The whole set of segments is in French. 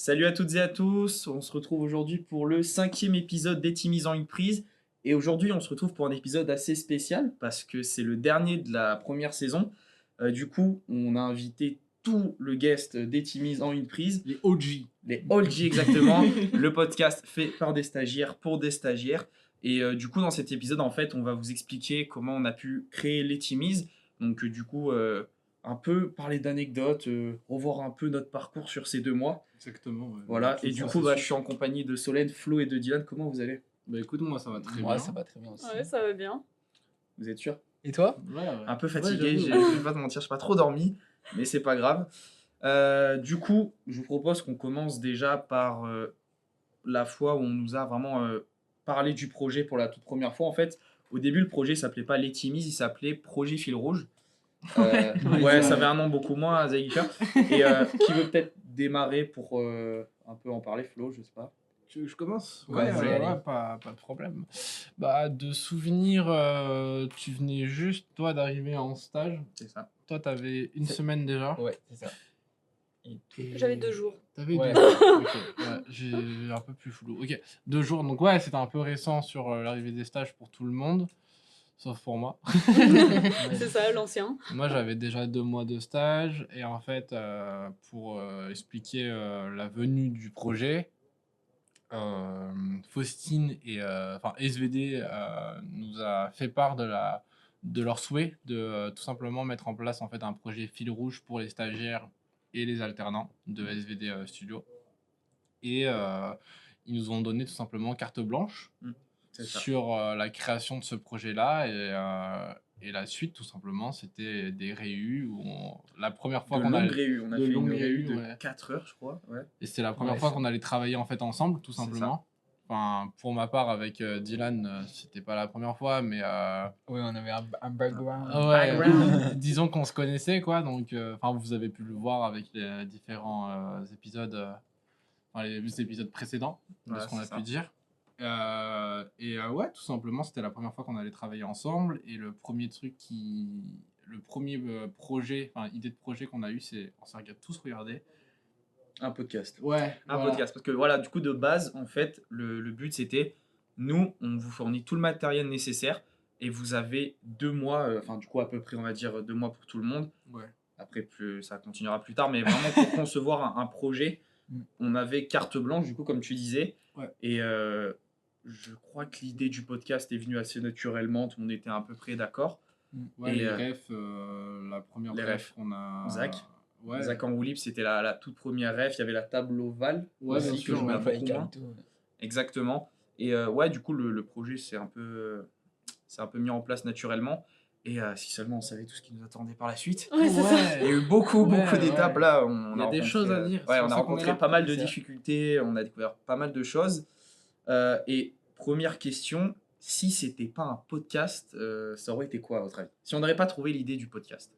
Salut à toutes et à tous, on se retrouve aujourd'hui pour le 5e épisode d'Etimise en une prise. Et aujourd'hui, on se retrouve pour un épisode assez spécial parce que c'est le dernier de la première saison. Du coup, on a invité tout le guest d'Etimise en une prise. Les OG. Les OG exactement, le podcast fait par des stagiaires pour des stagiaires. Et du coup, dans cet épisode, en fait, on va vous expliquer comment on a pu créer l'Etimise. Donc, un peu parler d'anecdotes, revoir un peu notre parcours sur ces 2 mois. Exactement. Ouais. Voilà, et du coup, je suis en compagnie de Solène, Flo et de Dylan. Comment vous allez? Bah écoute, moi ça va très bien. Moi ça va très bien aussi. Ouais, ça va bien. Vous êtes sûr? Et toi? Ouais. Un peu fatigué, Ouais, je vais pas te mentir, je n'ai pas trop dormi, mais c'est pas grave. Du coup, je vous propose qu'on commence déjà par la fois où on nous a vraiment parlé du projet pour la toute première fois. En fait, au début, le projet s'appelait pas L'Etimise, il s'appelait Projet Fil Rouge. Ça avait un nom beaucoup moins zaïfeur. Et qui veut peut-être démarrer pour un peu en parler, Flo, je sais pas. Je commence? Ouais, Pas de problème. Bah, de souvenir, tu venais juste, toi, d'arriver en stage. C'est ça. Toi, t'avais une semaine déjà. Ouais, c'est ça. J'avais 2 jours. T'avais Ouais. 2 jours. Ok, ouais, j'ai un peu plus flou. Ok, 2 jours. Donc, ouais, c'était un peu récent sur l'arrivée des stages pour tout le monde, sauf pour moi. C'est ça, l'ancien. Moi, j'avais déjà 2 mois de stage. Et en fait, pour expliquer la venue du projet, Faustine et SVD nous a fait part de leur souhait de tout simplement mettre en place en fait un projet fil rouge pour les stagiaires et les alternants de SVD Studio. Et ils nous ont donné tout simplement carte blanche sur la création de ce projet-là. Et la suite, tout simplement, c'était des réus où la première fois On a fait une réu de 4 heures, je crois. Ouais. Et c'était la première fois qu'on allait travailler en fait ensemble, tout simplement. Enfin, pour ma part, avec Dylan, c'était pas la première fois, mais Oui, on avait un background. Disons qu'on se connaissait, quoi. Donc, vous avez pu le voir avec les différents épisodes, les épisodes précédents de ce qu'on a pu dire. Ouais, tout simplement, c'était la première fois qu'on allait travailler ensemble. Et le premier projet, idée de projet qu'on a eu, c'est on s'est tous regardé. Un podcast. Ouais, podcast. Parce que voilà, du coup, de base, en fait, le but c'était, nous, on vous fournit tout le matériel nécessaire et vous avez 2 mois, à peu près, on va dire 2 mois pour tout le monde. Ouais. Après, ça continuera plus tard, mais vraiment pour concevoir un projet, on avait carte blanche, du coup, comme tu disais. Ouais. Et je crois que l'idée du podcast est venue assez naturellement, tout le monde était à peu près d'accord. Ouais, et les refs, la première ref qu'on a... Zach. Ouais. Zach en Woolip, c'était la toute première ref. Il y avait la table ovale aussi, que je mets beaucoup moins. Exactement. Et du coup, le projet s'est un peu mis en place naturellement. Et si seulement on savait tout ce qui nous attendait par la suite. Ouais, c'est ça. Il y a eu beaucoup d'étapes là. Il y a des choses à dire. Ouais, on a rencontré pas mal de difficultés. On a découvert pas mal de choses. Et première question, si c'était pas un podcast, ça aurait été quoi à votre avis? Si on n'aurait pas trouvé l'idée du podcast?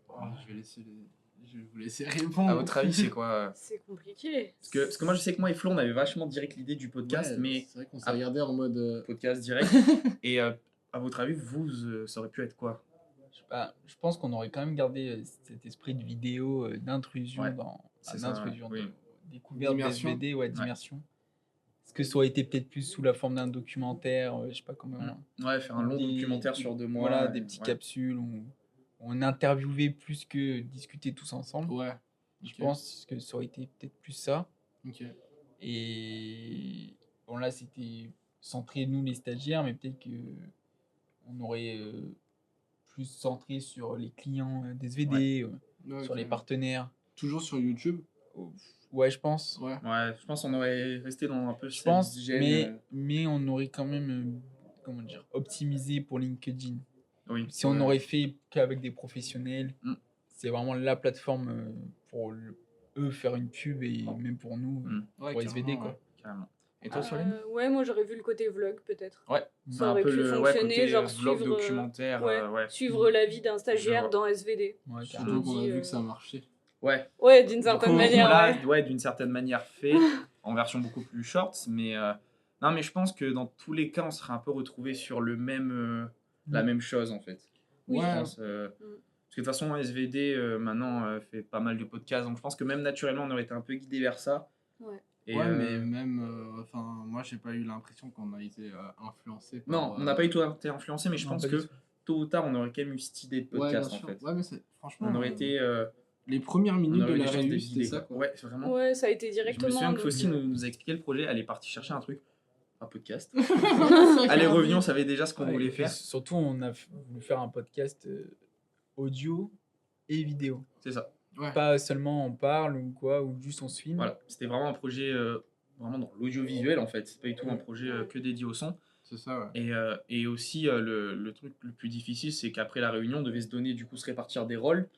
Je vais vous laisser répondre. À votre avis, c'est quoi? C'est compliqué. Parce que moi, je sais que moi et Flo, on avait vachement direct l'idée du podcast, Ouais, mais c'est vrai qu'on s'est regardé en mode podcast direct. Et à votre avis, ça aurait pu être quoi? Je pense qu'on aurait quand même gardé cet esprit de vidéo, d'intrusion de découverte d'SVD, d'immersion. Est-ce que ça aurait été peut-être plus sous la forme d'un documentaire, je sais pas comment. Ouais, faire un long documentaire sur 2 mois. Voilà, des petites capsules où on interviewait plus que discuter tous ensemble. Ouais. Je pense que ça aurait été peut-être plus ça. Ok. Et bon, là, c'était centré, nous, les stagiaires, mais peut-être qu'on aurait plus centré sur les clients d'SVD, sur les partenaires. Toujours sur YouTube? Ouais, je pense. Ouais, je pense qu'on aurait resté dans un peu Je pense, mais on aurait quand même, optimisé pour LinkedIn. Oui. Si on aurait fait qu'avec des professionnels, c'est vraiment la plateforme pour eux faire une pub et même pour nous, pour SVD, quoi. Carrément. Et toi, Solène? Ouais, moi j'aurais vu le côté vlog peut-être. Ouais, ça aurait pu fonctionner, genre vlog suivre, documentaire. suivre la vie d'un stagiaire dans SVD. Ouais, surtout qu'on a vu que ça marchait. Ouais, d'une certaine manière. D'une certaine manière fait, en version beaucoup plus short. Mais non, mais je pense que dans tous les cas, on serait un peu retrouvé sur la même chose en fait. Oui. Je pense, parce que de toute façon, SVD maintenant fait pas mal de podcasts, donc je pense que même naturellement, on aurait été un peu guidé vers ça. Ouais. Et, Ouais, mais même, enfin, moi, j'ai pas eu l'impression qu'on a été influencé non, par. on n'a pas été influencé, mais je Non, pense pas du que tout. tôt ou tard, on aurait quand même eu cette idée de Ouais, bien podcast, en sûr. fait. Ouais, mais franchement, On aurait été... les premières on minutes de aurait eu des la chances réunion, de c'était vider, ça, quoi. quoi. Ouais, c'est vraiment... Ouais, ça a été Je me directement. souviens que donc, Faucine nous a expliqué le projet, elle est partie chercher un truc, un podcast. C'est Elle est grave. revenue, on savait déjà ce qu'on Ouais, voulait et puis faire. surtout, on a voulu faire un podcast audio et vidéo. C'est ça. Ouais. Pas seulement on parle ou quoi, ou juste on se filme. Voilà, c'était vraiment un projet vraiment dans l'audiovisuel, en fait. C'est pas du tout un projet que dédié au son. C'est ça, ouais. Et aussi, le truc le plus difficile, c'est qu'après la réunion, on devait se donner, du coup, se répartir des rôles.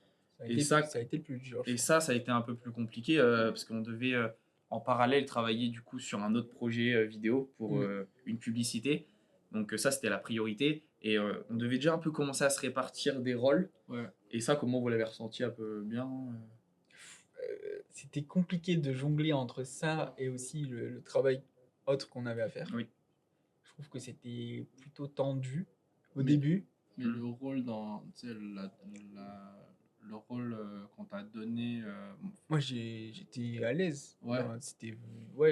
Et ça a été le plus dur. je Et crois. ça a été un peu plus compliqué parce qu'on devait en parallèle travailler du coup sur un autre projet vidéo pour une publicité. Donc ça, c'était la priorité. Et on devait déjà un peu commencer à se répartir des rôles. Ouais. Et ça, comment vous l'avez ressenti un peu bien C'était compliqué de jongler entre ça et aussi le travail autre qu'on avait à faire. Oui. Je trouve que c'était plutôt tendu au Mais- début. Mais le rôle dans. Tu sais, le rôle qu'on t'a donné. Moi, j'étais à l'aise. Ouais. Enfin,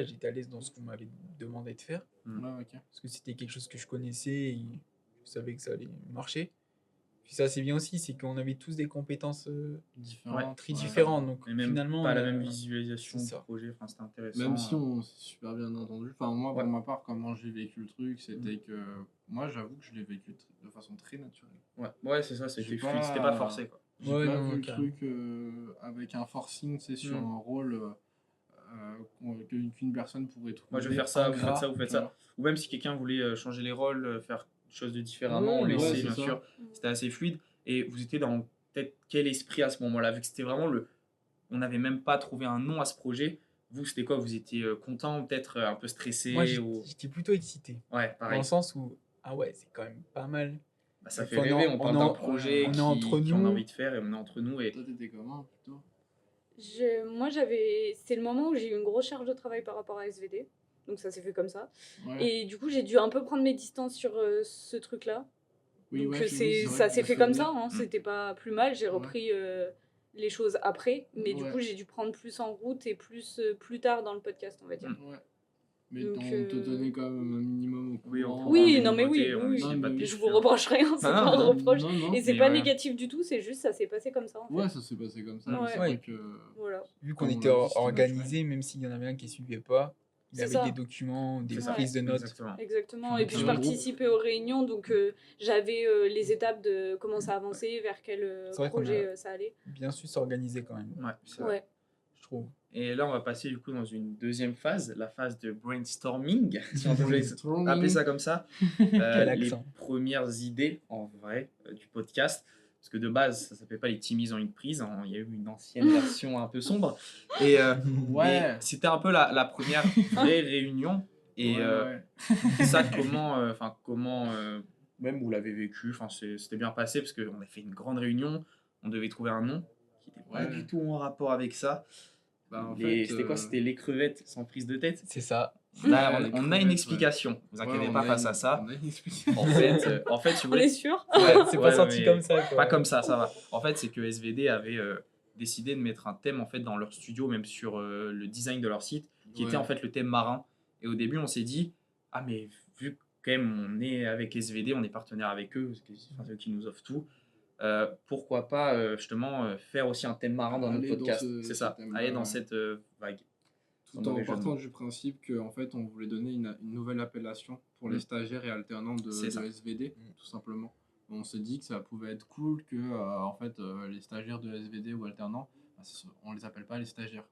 j'étais à l'aise dans ce qu'on m'avait demandé de faire. Ouais, ok. Parce que c'était quelque chose que je connaissais et je savais que ça allait marcher. Puis ça, c'est bien aussi, c'est qu'on avait tous des compétences Différent. très Ouais. différentes. Donc Et même finalement, pas on la a- même visualisation c'est du ça. projet. Enfin, c'était intéressant. Même si on s'est super bien entendu. Enfin, moi, Ouais. pour ma part, comment j'ai vécu le truc, c'était que. Moi, j'avoue que je l'ai vécu de façon très naturelle. Ouais, c'est ça, c'était J'ai fluide, pas- c'était pas forcé, quoi. J'ai Ouais, pas non, vu le carrément. truc avec un forcing, c'est sur Mm. un rôle qu'une personne pourrait trouver. Moi, je vais faire ça, vous faites ingrat, ça, vous faites tu ça. vois. Ou même si quelqu'un voulait changer les rôles, faire des choses différemment, Ouais, on ouais, laissait, c'est bien ça. sûr. C'était assez fluide. Et vous étiez dans peut-être quel esprit à ce moment-là, vu que c'était vraiment le... On n'avait même pas trouvé un nom à ce projet. Vous, c'était quoi? Vous étiez content, peut-être un peu stressé Moi, ou... j'étais plutôt excité. Ouais, Dans pareil. le sens où, ah ouais, c'est quand même pas mal. Bah, ça Et fait puis rêver, on on parle est d'un en- projet on est qui, entre qui on a nous. envie de faire et on est entre nous. Et... Toi, t'étais comment plutôt? Moi, c'est le moment où j'ai eu une grosse charge de travail par rapport à SVD. Donc ça s'est fait comme ça. Ouais. Et du coup, j'ai dû un peu prendre mes distances sur ce truc-là. Oui, Donc ouais, oui, c'est vrai ça que s'est je fait me comme ça, souviens. hein. C'était pas plus mal. J'ai repris les choses après. Mais du Ouais. coup, j'ai dû prendre plus en route et plus tard dans le podcast, on va dire. Ouais. Mais Donc, on te donnait quand même un minimum au Oui, on courant. prend Oui, des non, mais nouveautés, oui, on oui, essaie oui. pas de Mais tout Je vous faire. reproche rien, c'est Ah, pas un non, reproche. Non, Et c'est mais pas ouais. négatif du tout, c'est juste ça s'est passé comme ça. En fait. Ouais, ça s'est passé comme ça. Ouais. Mais c'est Ouais. vrai que. Voilà. Vu qu'on Comme on était l'a dit, c'était organisé, même s'il y en avait un qui suivait pas, il C'est avait ça. des documents, des C'est ça. prises de notes. Exactement. Exactement. Puis Et puis je on était un participais aux réunions, donc j'avais les étapes de comment ça avançait, vers quel C'est vrai qu'on projet a- ça allait. Bien su s'organiser quand même, Ouais, c'est vrai. Ouais. je trouve. Et là, on va passer du coup dans une deuxième phase, la phase de brainstorming, si on peut Brainstorming. appeler ça comme ça. Quel Les accent. premières idées, en vrai, du podcast. Parce que de base, ça s'appelait pas les Timis en une prise. Hein. Il y a eu une ancienne version un peu sombre. Et, Ouais. et c'était un peu la première vraie réunion. Et Ouais. ça, comment même vous l'avez vécu. Enfin, c'était bien passé parce qu'on a fait une grande réunion. On devait trouver un nom qui n'était pas Ouais. du tout en rapport avec ça. Bah, en fait, C'était quoi? C'était les crevettes sans prise de tête. C'est ça. Là, Ouais, les on a crevettes, une ouais. explication. Vous inquiétez Ouais, pas on a face une- à ça. on a une explication. En fait, si vous On est voulez, sûr? ouais, C'est ouais, pas sorti mais comme ça. Quoi. pas comme ça va. En fait, c'est que SVD avait décidé de mettre un thème en fait dans leur studio, même sur le design de leur site, qui était en fait le thème marin. Et au début, on s'est dit, ah mais vu que quand même on est avec SVD, on est partenaire avec eux, c'est eux qui nous offrent tout. Pourquoi pas justement faire aussi un thème marin dans notre Aller dans podcast. ce C'est ça, thème-là, aller dans ouais. cette vague. Tout en partant du principe qu'en fait, on voulait donner une nouvelle appellation pour les stagiaires et alternants de C'est ça. SVD, tout simplement. On s'est dit que ça pouvait être cool que en fait, les stagiaires de SVD ou alternants, on les appelle pas les stagiaires.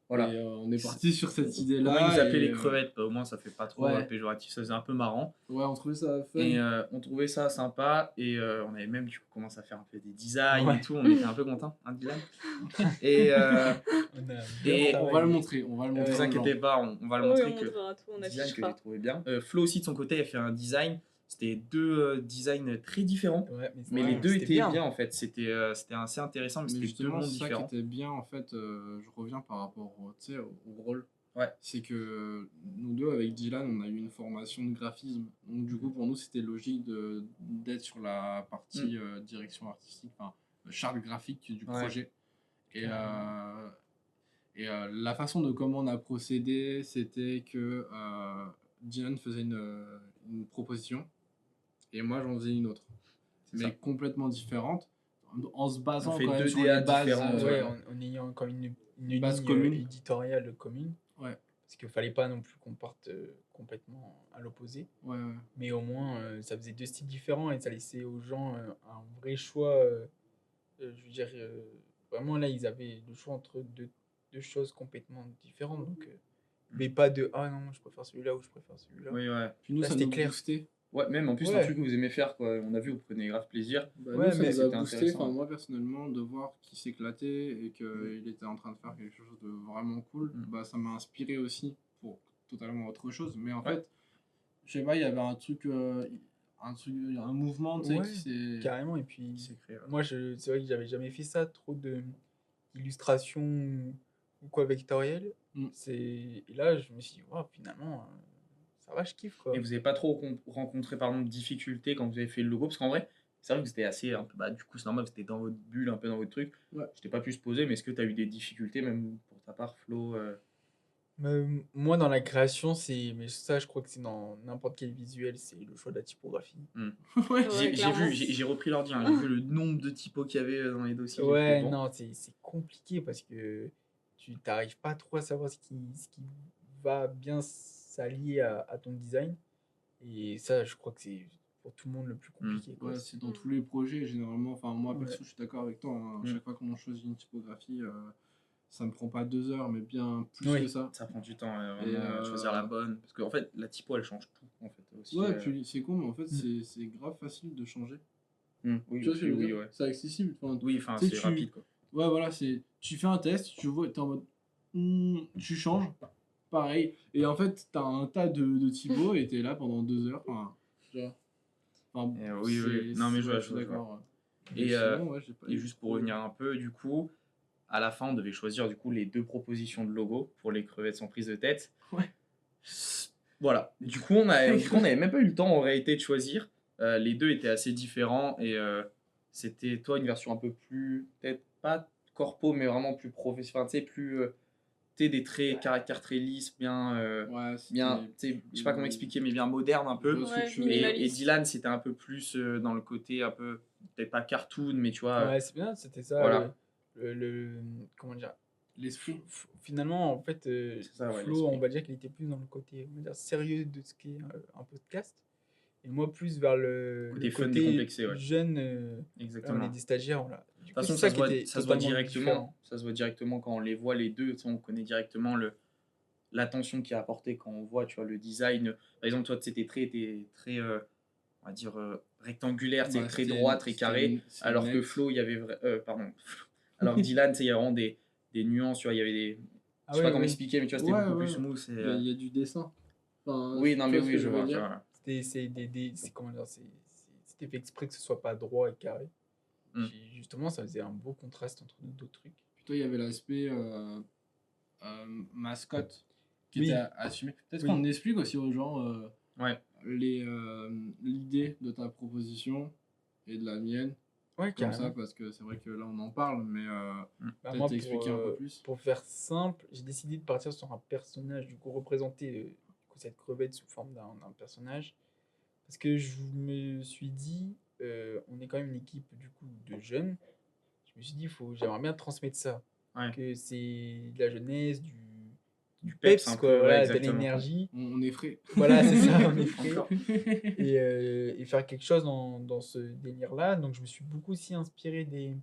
Voilà. Et on est parti sur cette On idée-là. va nous appeler et, les crevettes, au moins ça fait pas trop ouais. péjoratif, ça faisait un peu marrant. Ouais, on trouvait ça fun. Et on trouvait ça sympa et on avait même du coup commencé à faire un peu des designs Ouais. et tout, on était un peu contents, hein, Dylan. Et on va le montrer. On va le ne montrer. vous aux inquiétez gens. pas, on va le Oui, montrer on que montrera tout, on design que j'ai affichera. trouvé bien. Flo aussi de son côté a fait un design, c'était deux designs très différents, Ouais, mais Ouais, les deux c'était étaient bien. bien en fait, c'était assez intéressant, mais Mais c'était deux justement, mondes c'est ça qui différents. était bien en fait. Je reviens par rapport au rôle. Ouais. C'est que nous deux, avec Dylan, on a eu une formation de graphisme. Donc, du coup, pour nous, c'était logique d'être sur la partie direction artistique, enfin, charte graphique du Ouais. projet. Et Et la façon de comment on a procédé, c'était que Dylan faisait une proposition et moi j'en faisais une autre, C'est mais ça. complètement différente, en se On basant fait quand même deux sur DA les bases, différents, Ouais, ouais. en ayant comme une base ligne commune. éditoriale commune. Ouais, Parce qu'il fallait pas non plus qu'on parte complètement à l'opposé. ouais, ouais. Mais au moins, ça faisait deux styles différents et ça laissait aux gens un vrai choix. Je veux dire, vraiment là, ils avaient le choix entre deux choses complètement différentes. Donc, mais pas de ah non, je préfère celui-là ou je préfère celui-là. Oui, ouais. Puis nous, Là, ça c'était nous clair. boostait. Ouais, même en plus, c'est un Ouais. truc que vous aimez faire, quoi. On a vu, vous prenez grave plaisir. Bah, Ouais, nous, ça mais nous a c'était boosté, intéressant, enfin ouais. moi personnellement, de voir qu'il s'éclatait et qu'il était en train de faire quelque chose de vraiment cool, Mm. bah, ça m'a inspiré aussi pour totalement autre chose. Mais en Ouais. fait, je sais pas, il y avait un mouvement, tu sais, Ouais, qui s'est carrément. Et puis, créé. Ouais. moi, c'est vrai que j'avais jamais fait ça, trop d'illustrations ou quoi vectoriel. Mm. Et là, je me suis dit, wow, finalement, ça va, je kiffe quoi. Et vous n'avez pas trop rencontré, pardon, de difficultés quand vous avez fait le logo? Parce qu'en vrai, c'est vrai que c'était assez. Bah, du coup, c'est normal, c'était dans votre bulle, un peu dans votre truc. Ouais. Je t'ai pas pu se poser, mais est-ce que tu as eu des difficultés, même pour ta part, Flo Moi, dans la création, mais ça, je crois que c'est dans n'importe quel visuel, c'est le choix de la typographie. Ouais. Ouais, J'ai clairement. vu, j'ai repris l'ordi, hein, j'ai vu le nombre de typos qu'il y avait dans les dossiers. j'ai fait, Ouais, bon. non, c'est compliqué parce que tu t'arrives pas trop à savoir ce qui va bien s'allier à ton design. Et ça, je crois que c'est pour tout le monde le plus compliqué, quoi. Ouais, c'est dans tous les projets, généralement. Enfin, moi, Ouais. perso, je suis d'accord avec toi. Hein. Mm. Chaque fois qu'on choisit une typographie, ça me prend pas 2 heures, mais bien plus Oui. que ça. Ça prend du temps, Et, vraiment, choisir la bonne. Parce qu'en fait, la typo, elle change tout, en fait. Aussi, Ouais, puis c'est con, mais en fait, Mm. c'est grave facile de changer. Oui, Tu vois ce que je veux oui, dire? ouais. C'est accessible. Enfin, Oui, enfin, tu sais, c'est rapide, quoi. Ouais, voilà, tu fais un test, tu vois, t'es en mode. Tu changes, pareil. Et en fait, t'as un tas de typos et t'es là pendant 2 heures. Enfin, tu vois. Enfin, Oui, oui. Non, mais je vois, ouais, je suis vois, je vois. d'accord. Ouais. Et, Mais sinon, ouais, j'ai pas Et eu juste pour trop- revenir un peu, du coup, à la fin, on devait choisir du coup les deux propositions de logo pour les crevettes sans prise de tête. Ouais. Voilà. Du coup, on n'avait même pas eu le temps en réalité de choisir. Les deux étaient assez différents et c'était toi une version un peu plus, peut-être pas corpo, mais vraiment plus professionnelle. Enfin, tu sais, plus, tu sais, des traits, caractères très lisses, bien, Ouais, bien, tu sais, je sais pas comment expliquer, mais bien moderne un peu. Je vois ce que Ouais, tu veux dire. Et minimaliste. Dylan, c'était un peu plus dans le côté un peu, peut-être pas cartoon, mais tu vois. Ouais, c'est bien, c'était ça. Voilà. Comment dire? L'esprit. Finalement, en fait, C'est ça, ouais, Flo, l'esprit. on va dire qu'il était plus dans le côté, on va dire, sérieux de ce qu'est un podcast. Et moi, plus vers le Côté fun, côté décomplexé, ouais. jeune. Là, on Exactement. est des stagiaires, voilà. Du De toute coup, façon, c'est ça ça se qui voit, était ça se voit totalement directement. différent. Ça se voit directement quand on les voit les deux. Tu sais, on connaît directement l'attention qui est apportée quand on voit, tu vois, le design. Par exemple, toi, tu sais, tes traits étaient très, on va dire, rectangulaires, tu sais, Bah, très c'était- droit, très c'était carré. c'est Alors que net. Flo, il y avait pardon. Alors que Dylan, tu sais, il y a vraiment des nuances, tu vois, il y avait des. Ah Je sais pas oui, comment oui. expliquer, mais tu vois, c'était Ouais, beaucoup ouais. plus smooth. Et, Il y a du dessin. Enfin, Oui, non, tu mais vois ce oui, que je veux vois. dire. Voilà. C'est comment dire, c'était fait exprès que ce soit pas droit et carré. Mm. Puis justement, ça faisait un beau contraste entre nos deux trucs. Plutôt, il y avait l'aspect mascotte qui Oui. était assumé. Peut-être Oui. qu'on explique aussi aux gens Ouais. l'idée de ta proposition et de la mienne. Ouais, Comme carrément. ça, parce que c'est vrai que là, on en parle, mais Bah, peut-être moi, t'expliquer un peu plus. pour faire simple, j'ai décidé de partir sur un personnage, du coup, représenter du coup, cette crevette sous forme d'un personnage. Parce que je me suis dit, on est quand même une équipe du coup de jeunes. Je me suis dit, j'aimerais bien transmettre ça. Ouais. Que c'est de la jeunesse, du peps peps, un quoi, peu, ouais, voilà, de exactement. l'énergie. On est frais. Voilà, c'est ça, on est frais. Encore. Et faire quelque chose dans ce délire-là. Donc, je me suis beaucoup aussi inspiré des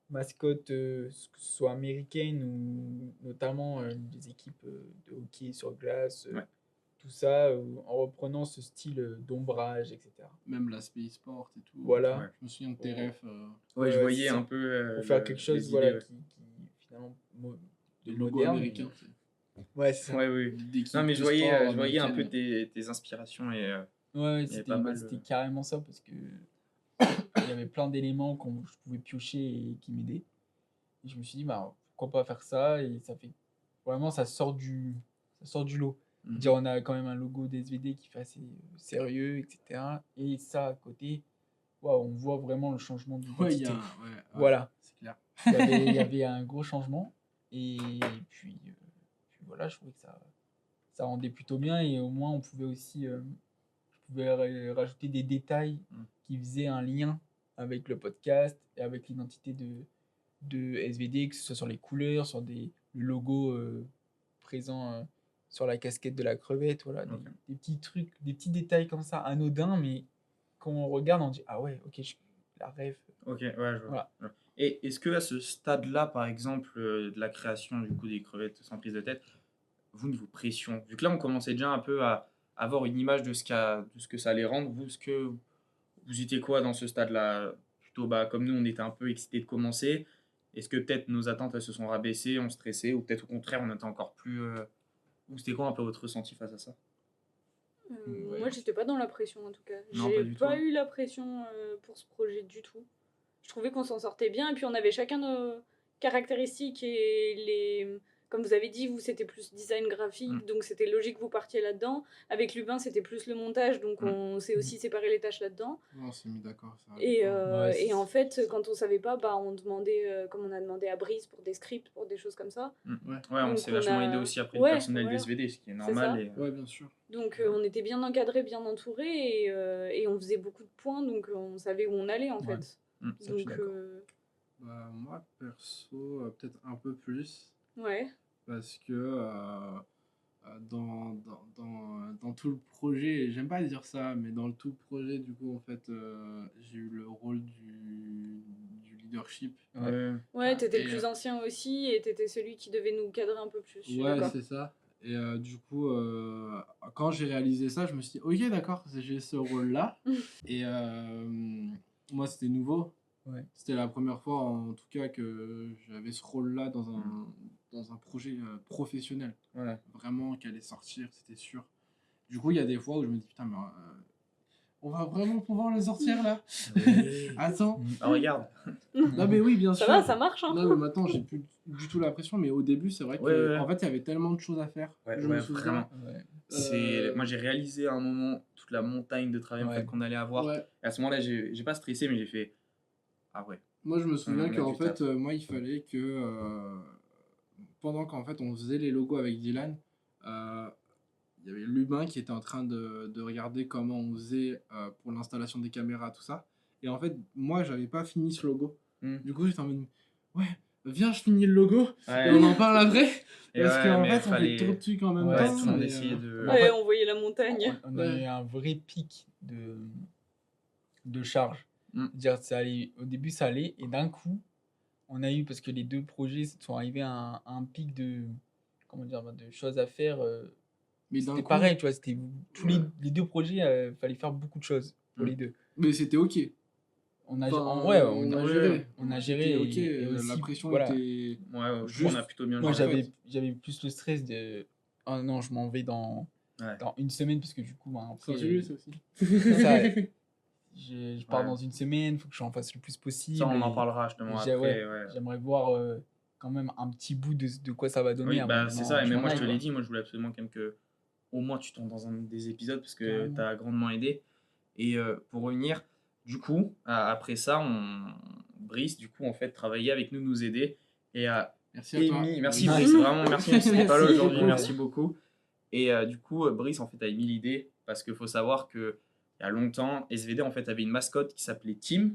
mascottes, que ce soit américaines ou notamment des équipes de hockey sur glace, Ouais. tout ça, en reprenant ce style d'ombrage, etc. Même l'aspect e-sport et tout. Voilà. Ouais. Je me souviens de tes refs. Ouais, je Ouais, voyais c'est ça. un peu. Pour faire quelque chose les voilà, idées, ouais. qui finalement de le logo moderne. américain. tu sais. Ouais, c'est ça. Ouais, oui. D'équipe Non, mais de je voyais, sport je voyais un peu américaine. tes inspirations et Ouais, il y avait pas mal. c'était carrément ça parce que il y avait plein d'éléments que je pouvais piocher et qui m'aidaient. Et je me suis dit, bah, pourquoi pas faire ça? Et ça fait vraiment, ça sort du lot. Mhm. Dire, on a quand même un logo d'SVD qui fait assez sérieux, etc. Et ça à côté, waouh, on voit vraiment le changement Ouais, d'identité. ouais, Voilà. c'est clair. Il y avait un gros changement. Et puis voilà, je trouvais que ça rendait plutôt bien et au moins on pouvait aussi je pouvais rajouter des détails qui faisaient un lien avec le podcast et avec l'identité de SVD, que ce soit sur les couleurs, sur le logo présent sur la casquette de la crevette, voilà, Ok. des petits trucs, des petits détails comme ça, anodins, mais quand on regarde, on dit ah ouais, ok, la rêve. Ok, ouais, je vois. Voilà. Ouais. Et est-ce que à ce stade-là, par exemple, de la création du coup des crevettes sans prise de tête, vous, niveau pression, vu que là on commençait déjà un peu à avoir une image de de ce que ça allait rendre, vous, est-ce que vous étiez quoi dans ce stade-là? Plutôt bah, comme nous, on était un peu excités de commencer. Est-ce que peut-être nos attentes elles se sont rabaissées, on stressait, ou peut-être au contraire on était encore plus. Ou c'était quoi un peu votre ressenti face à ça? Ouais. Moi, j'étais pas dans la pression en tout cas. Non, J'ai pas du tout, pas hein. eu la pression pour ce projet du tout. Je trouvais qu'on s'en sortait bien et puis on avait chacun nos caractéristiques et comme vous avez dit, vous c'était plus design graphique, donc c'était logique que vous partiez là-dedans. Avec Lubin, c'était plus le montage, donc on s'est aussi séparé les tâches là-dedans. On s'est mis d'accord. Ça va Et, pas. Ouais, et en fait, quand on savait pas, bah, on demandait, comme on a demandé à Brice pour des scripts, pour des choses comme ça. Ouais. Ouais, on Donc, s'est on vachement a- aidé aussi après Ouais, le personnel voilà. d'SVD, ce qui est C'est normal. ça. Et, Ouais, bien sûr. Donc on était bien encadré, bien entouré et on faisait beaucoup de points, donc on savait où on allait en Ouais. fait. Ça, je suis Donc d'accord. Bah, moi, perso, peut-être un peu plus. ouais. Parce que dans tout le projet, et j'aime pas dire ça, mais dans tout le projet, du coup, en fait, j'ai eu le rôle du leadership. Ouais. Ouais, t'étais Et, le plus ancien aussi et t'étais celui qui devait nous cadrer un peu plus. Je suis Ouais, d'accord. c'est ça. Et du coup, quand j'ai réalisé ça, je me suis dit, ok, d'accord, j'ai ce rôle-là. Et moi, c'était nouveau. Ouais. C'était la première fois, en tout cas, que j'avais ce rôle-là dans un projet professionnel. Ouais. Vraiment, qui allait sortir, c'était sûr. Du coup, il y a des fois où je me dis, putain, mais on va vraiment pouvoir le sortir là. Attends. Ah, regarde. Non, mais oui, bien Ça sûr. va, ça marche, hein. Non, mais maintenant, j'ai plus du tout la pression, mais au début, c'est vrai que, Ouais, ouais. en fait, il y avait tellement de choses à faire. Ouais, je ouais, me souviens. vraiment. Ouais. Moi, j'ai réalisé à un moment toute la montagne de travail en Ouais. fait, qu'on allait avoir. Ouais. Et à ce moment-là, j'ai pas stressé, mais j'ai fait ah ouais. Moi, je me souviens On a qu'en du fait, taf. moi, il fallait que, pendant qu'en fait, on faisait les logos avec Dylan, il y avait Lubin qui était en train de regarder comment on faisait pour l'installation des caméras, tout ça. Et en fait, moi, j'avais pas fini ce logo. Du coup, j'étais en mode, ouais, viens, je finis le logo et on en parle après. Et Parce ouais, qu'en mais fait, on fait trop de trucs en même Ouais, temps. tout le monde mais, essayait de. En Ouais, fait, on voyait la montagne. on a eu un vrai pic de charge. Mm. C'est-à-dire, au début, ça allait, et d'un coup, on a eu, parce que les deux projets sont arrivés à un pic comment dire, de choses à faire. Mais d'un C'était coup, pareil, tu vois, c'était Ouais. les deux projets, fallait faire beaucoup de choses pour Mm. les deux. mais c'était ok. On a, Enfin, ouais, on a géré. on a géré. C'était ok, Et la aussi, pression voilà. était. Ouais, je trouve Juste- qu'on a plutôt bien Moi, géré. j'avais plus le stress de. Oh non, je m'en vais dans Ouais. une semaine, parce que du coup, ben, après, Saint-Julius ça aussi. ça, je pars Ouais. dans une semaine, il faut que j'en fasse le plus possible. Ça, on en et parlera justement j'ai- après. ouais, Ouais. J'aimerais voir quand même un petit bout de quoi ça va donner. Oui, avant bah que c'est j'en- ça. Et même j'en moi, je aille, te l'ai quoi. dit, moi, je voulais absolument quand même que au moins tu tombes dans un des épisodes parce que Carrément. tu as grandement aidé. Et pour revenir, du coup, après ça, Brice, du coup, en fait, travaillait avec nous, nous aider. Et Merci à toi. Amy, merci Oui. Brice, vraiment merci, même si t'es pas là Merci. aujourd'hui, merci beaucoup. Et du coup, Brice, en fait, a émis l'idée parce qu'il faut savoir que il y a longtemps, SVD, en fait, avait une mascotte qui s'appelait Tim.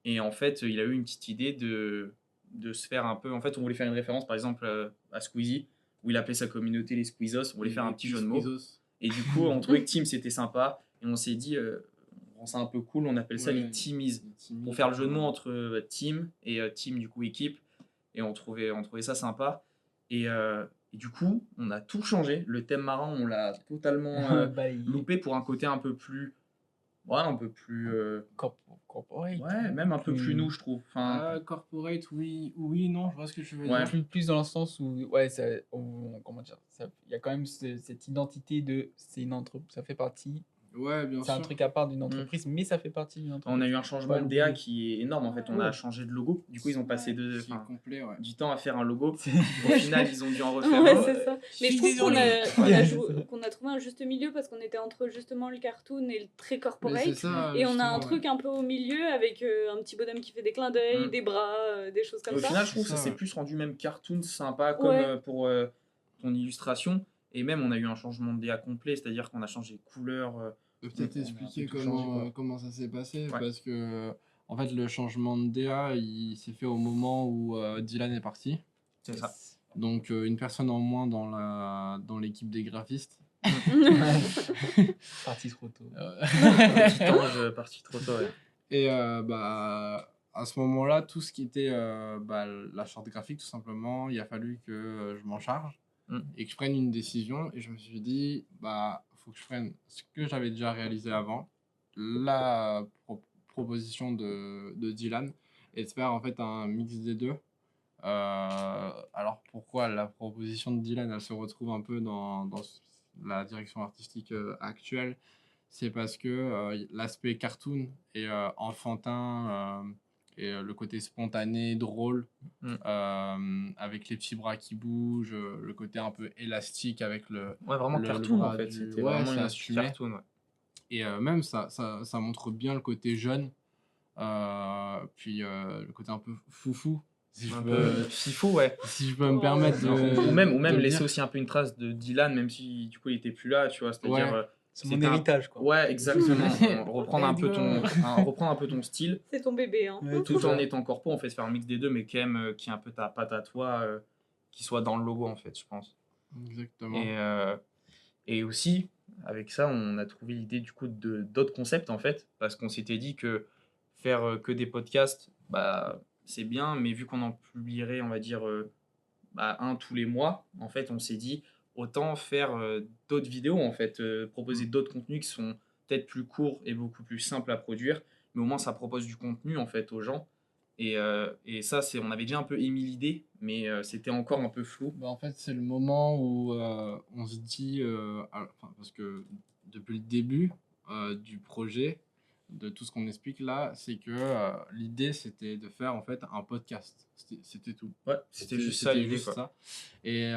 Et en fait, il a eu une petite idée de se faire un peu. En fait, on voulait faire une référence, par exemple, à Squeezie, où il appelait sa communauté les Squeezos. On voulait faire un petit jeu de mots. Et du coup, on trouvait que Team c'était sympa. Et on s'est dit, on rend ça un peu cool, on appelle ça les Teamies. Pour faire le jeu de mots entre team et team, du coup, équipe. Et on trouvait ça sympa. Et du coup, on a tout changé. Le thème marin, on l'a totalement Balayé. loupé pour un côté un peu plus. Ouais, un peu plus. Corporate. Ouais, même un peu plus nous, je trouve. Enfin, Corporate, oui, non, je vois ce que tu veux Ouais. dire. Plus dans le sens où, ouais, comment dire, il y a quand même cette identité de, c'est une entreprise, ça fait partie Ouais, bien C'est un sûr. truc à part d'une entreprise, mais ça fait partie d'une entreprise. On a eu un changement Pas de DA l'oublier. qui est énorme en fait. On a changé de logo. Du coup, ils ont passé C'est complet, ouais. du temps à faire un logo. C'est- Au final, ils ont dû en refaire Ouais, un. c'est ça. Mais je trouve qu'on a trouvé un juste milieu parce qu'on était entre justement le cartoon et le très Mais c'est corporate. ça, Et on a un justement, truc un peu au milieu avec un petit bonhomme qui fait des clins d'œil, Mm. des bras, des choses Et comme au ça. final, je trouve que C'est ça ça, s'est ouais. plus rendu même cartoon sympa comme Ouais. pour ton illustration. Et même, on a eu un changement de DA complet, c'est-à-dire qu'on a changé de couleur. Je peux peut-être on a un expliquer peu tout changé, quoi. comment ça s'est passé, Ouais. parce que en fait le changement de DA il s'est fait au moment où Dylan est parti. C'est ça. Donc une personne en moins dans l'équipe des graphistes. Parti trop tôt. Petit ange parti trop tôt. Ouais. Et à ce moment-là, tout ce qui était la charte graphique, tout simplement, il a fallu que je m'en charge et que je prenne une décision. Et je me suis dit, faut que je prenne ce que j'avais déjà réalisé avant, la proposition de Dylan, et de faire en fait un mix des deux. Alors pourquoi la proposition de Dylan elle se retrouve un peu dans la direction artistique actuelle, c'est parce que l'aspect cartoon et enfantin et le côté spontané, drôle, avec les petits bras qui bougent, le côté un peu élastique avec Ouais, vraiment le cartoon en bras fait. du- C'était ouais, vraiment c'est une assumé. cartoon. Ouais. Et même ça montre bien le côté jeune, puis le côté un peu foufou, si je Un peux, peu fifou, ouais. si je peux me Ouais. permettre de. Ou même de le laisser dire. aussi un peu une trace de Dylan, même si du coup il était plus là, tu vois. C'est-à-dire, Ouais. C'est mon c'était un- héritage, quoi. ouais, exactement. reprendre un peu ton style, C'est ton bébé, hein. Ouais, tout c'est en ça. étant corpo, en fait, faire un mix des deux, mais quand même qui est un peu ta patte à toi, qui soit dans le logo, en fait, je pense. Exactement. Et aussi, avec ça, on a trouvé l'idée du coup d'autres concepts, en fait, parce qu'on s'était dit que faire que des podcasts, c'est bien, mais vu qu'on en publierait, on va dire, un tous les mois, en fait, on s'est dit autant faire d'autres vidéos, en fait, proposer d'autres contenus qui sont peut-être plus courts et beaucoup plus simples à produire, mais au moins ça propose du contenu, en fait, aux gens. Et ça, on avait déjà un peu émis l'idée, mais c'était encore un peu flou. En fait, c'est le moment où on se dit, parce que depuis le début du projet, de tout ce qu'on explique là, c'est que l'idée c'était de faire en fait un podcast. C'était tout. Ouais, c'était juste ça l'idée, juste quoi. ça. Et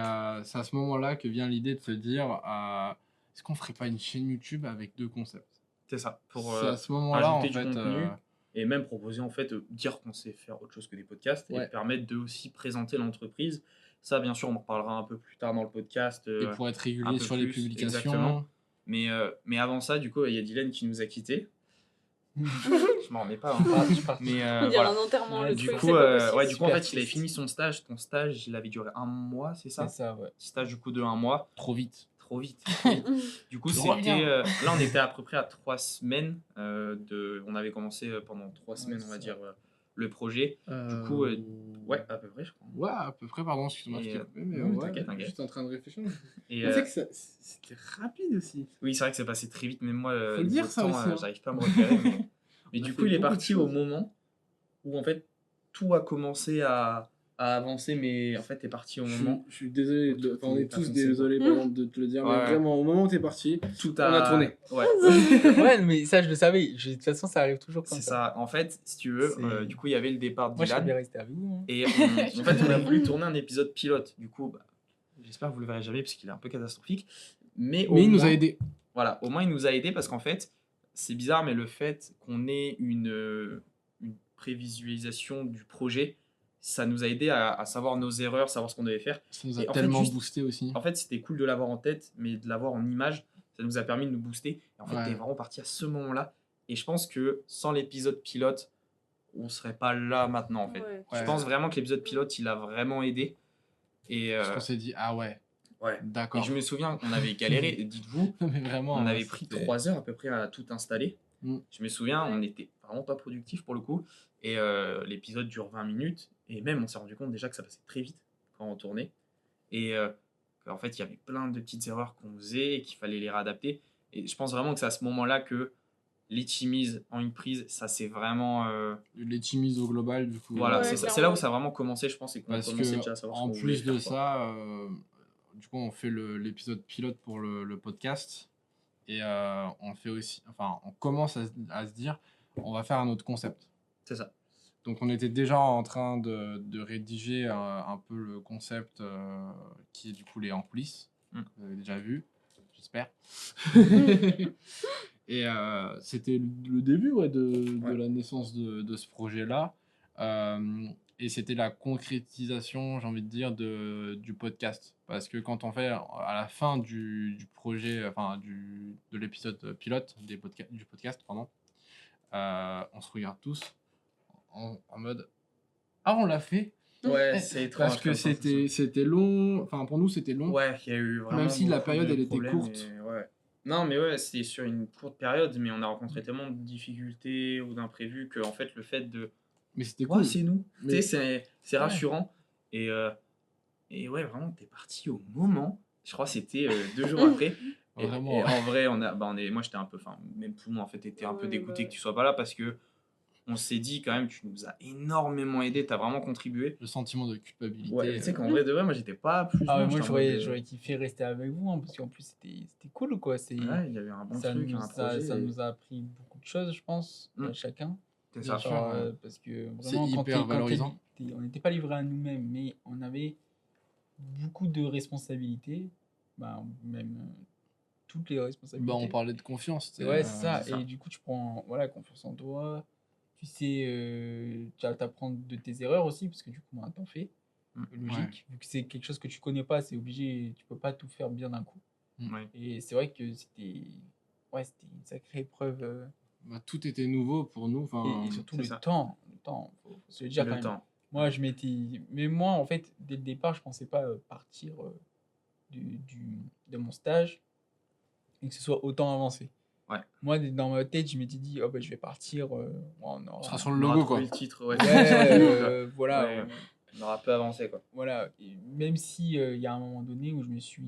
c'est à ce moment-là que vient l'idée de se dire, est-ce qu'on ferait pas une chaîne YouTube avec deux concepts? C'est ça, pour C'est à ce moment-là en ajouter du fait. contenu. Et même proposer, en fait, dire qu'on sait faire autre chose que des podcasts et Ouais. permettre de aussi présenter l'entreprise. Ça, bien sûr, on en reparlera un peu plus tard dans le podcast. Et pour être un régulier peu sur les plus, publications. exactement. Mais avant ça, du coup, il y a Dylan qui nous a quittés. Je m'en remets pas. Hein. Mais On dirait voilà. un enterrement, le Du truc, coup, c'est pas possible. du coup, en Super fait, il avait triste. fini son stage. Ton stage, il avait duré 1 mois, c'est ça? C'est ça, ouais. Stage du coup de 1 mois. Trop vite. Trop vite. Trop vite. Du coup, Reviens. c'était. Là, on était à peu près à 3 semaines. On avait commencé pendant 3 semaines, on va c'est dire, le projet. Du coup, ouais, à peu près, je crois. Ouais, à peu près, pardon, excuse-moi, je Et, t'ai coupé, mais non, mais ouais, t'inquiète, t'inquiète. juste en train de réfléchir. Et, C'est que c'était rapide aussi. oui, c'est vrai que c'est passé très vite, même moi, Faut le dire, niveau ça temps, aussi, hein. j'arrive pas à me repérer. Mais On a du fait coup, il est beaucoup de parti au choses. moment où, en fait, tout a commencé à avancer, mais en fait, t'es parti au moment. Je suis désolé, Tout on est est tous avancé, désolés pardon, de te le dire, Ouais. mais vraiment, au moment où t'es parti, Tout on a tourné. Ouais. Ouais, mais ça, je le savais. De toute façon, ça arrive toujours comme C'est ça. ça. En fait, si tu veux, C'est- du coup, il y avait le départ de Moi, je Dylan. serais bien resté avec vous. Hein. Et en fait, on a voulu tourner un épisode pilote. Du coup, j'espère que vous le verrez jamais parce qu'il est un peu catastrophique. Mais Mais il nous moins, a aidés. Voilà, au moins il nous a aidés parce qu'en fait, c'est bizarre, mais le fait qu'on ait une prévisualisation du projet, ça nous a aidé à savoir nos erreurs, savoir ce qu'on devait faire. Ça nous a Et en fait, tellement juste- boosté aussi. En fait, c'était cool de l'avoir en tête, mais de l'avoir en image, ça nous a permis de nous booster. Et en fait, Ouais. t'es vraiment parti à ce moment-là. Et je pense que sans l'épisode pilote, on serait pas là maintenant, en fait. Ouais. Je Ouais. pense vraiment que l'épisode pilote, il a vraiment aidé. Et, Parce qu'on s'est dit, ah ouais, ouais. Et d'accord. je me souviens, on avait galéré, et dites-vous, Mais vraiment, on hein, avait pris c'était- 3 heures à peu près à tout installer. Mm. Je me souviens, Ouais. on était vraiment pas productif pour le coup. Et l'épisode dure 20 minutes. Et même, on s'est rendu compte déjà que ça passait très vite quand on tournait. Et qu'en fait, il y avait plein de petites erreurs qu'on faisait et qu'il fallait les réadapter. Et je pense vraiment que c'est à ce moment-là que les chimises en une prise, ça c'est vraiment. les chimises au global, du coup. Voilà, Ouais, c'est ça. C'est clairement. là où ça a vraiment commencé, je pense, et qu'on a Parce commencé que, déjà à savoir ce en qu'on voulait plus de faire, quoi. ça, du coup, on fait l'épisode pilote pour le podcast. Et on fait aussi, enfin, on commence à se dire, on va faire un autre concept. C'est ça. Donc on était déjà en train de rédiger un peu le concept qui est du coup les en coulisses. Vous avez déjà vu, j'espère. Et c'était le début de la naissance de ce projet-là. Et c'était la concrétisation, j'ai envie de dire, du podcast. Parce que quand on fait à la fin du projet, enfin de l'épisode pilote du podcast, pardon, on se regarde tous en mode ah, on l'a fait. Ouais, c'est étrange. Parce que comme sensation. c'était long, enfin pour nous c'était long. Ouais, il y a eu vraiment. Même si la beaucoup période de elle était problèmes, courte. et ouais. Non, mais ouais, c'était sur une courte période, mais on a rencontré tellement de difficultés ou d'imprévus que en fait, le fait de. Mais c'était Ouais, cool. c'est nous. Mais- Tu sais, c'est rassurant. Et ouais, vraiment, t'es parti au moment. Je crois que c'était 2 jours après. Et Vraiment. en vrai, moi j'étais un peu. Enfin, même tout le monde en fait était un peu Ouais, dégoûté bah que tu sois pas là parce que on s'est dit quand même, tu nous as énormément aidé, t'as vraiment contribué. Le sentiment de culpabilité. Ouais, tu sais qu'en vrai de vrai, moi j'étais pas plus. Ah, loin, moi, j'étais en mode, j'aurais kiffé rester avec vous, hein, parce qu'en plus, c'était cool, quoi. Ouais, il y avait un bon Ça truc, nous un a, projet. ça et- nous a appris beaucoup de choses, je pense, Mm. chacun. C'est Bien ça. sûr. Genre, ouais. parce que C'est vraiment, hyper valorisant. on n'était pas livré à nous-mêmes, mais on avait beaucoup de responsabilités, bah, même toutes les responsabilités. Bah, on parlait de confiance. tu sais, Ouais, c'est ça. c'est ça. Et du coup, tu prends voilà, confiance en toi. Tu sais, tu apprends de tes erreurs aussi, parce que du coup, bah, t'en fais. Logique. Vu que c'est quelque chose que tu connais pas, c'est obligé, tu peux pas tout faire bien d'un coup. Ouais. Et c'est vrai que c'était une sacrée épreuve. Bah, tout était nouveau pour nous. Enfin, Et surtout c'est le ça. temps. Faut se le dire quand Le même. temps. Moi, mais moi, en fait, dès le départ, je pensais pas partir de mon stage et que ce soit autant avancé. Ouais. Moi, dans ma tête, je m'étais dit, oh, bah, je vais partir. on sera sur le On aura logo trouvé quoi. le titre, ouais. Ouais, voilà. Ouais, on aura peu avancé quoi. Voilà. Et même si il y a un moment donné où je me suis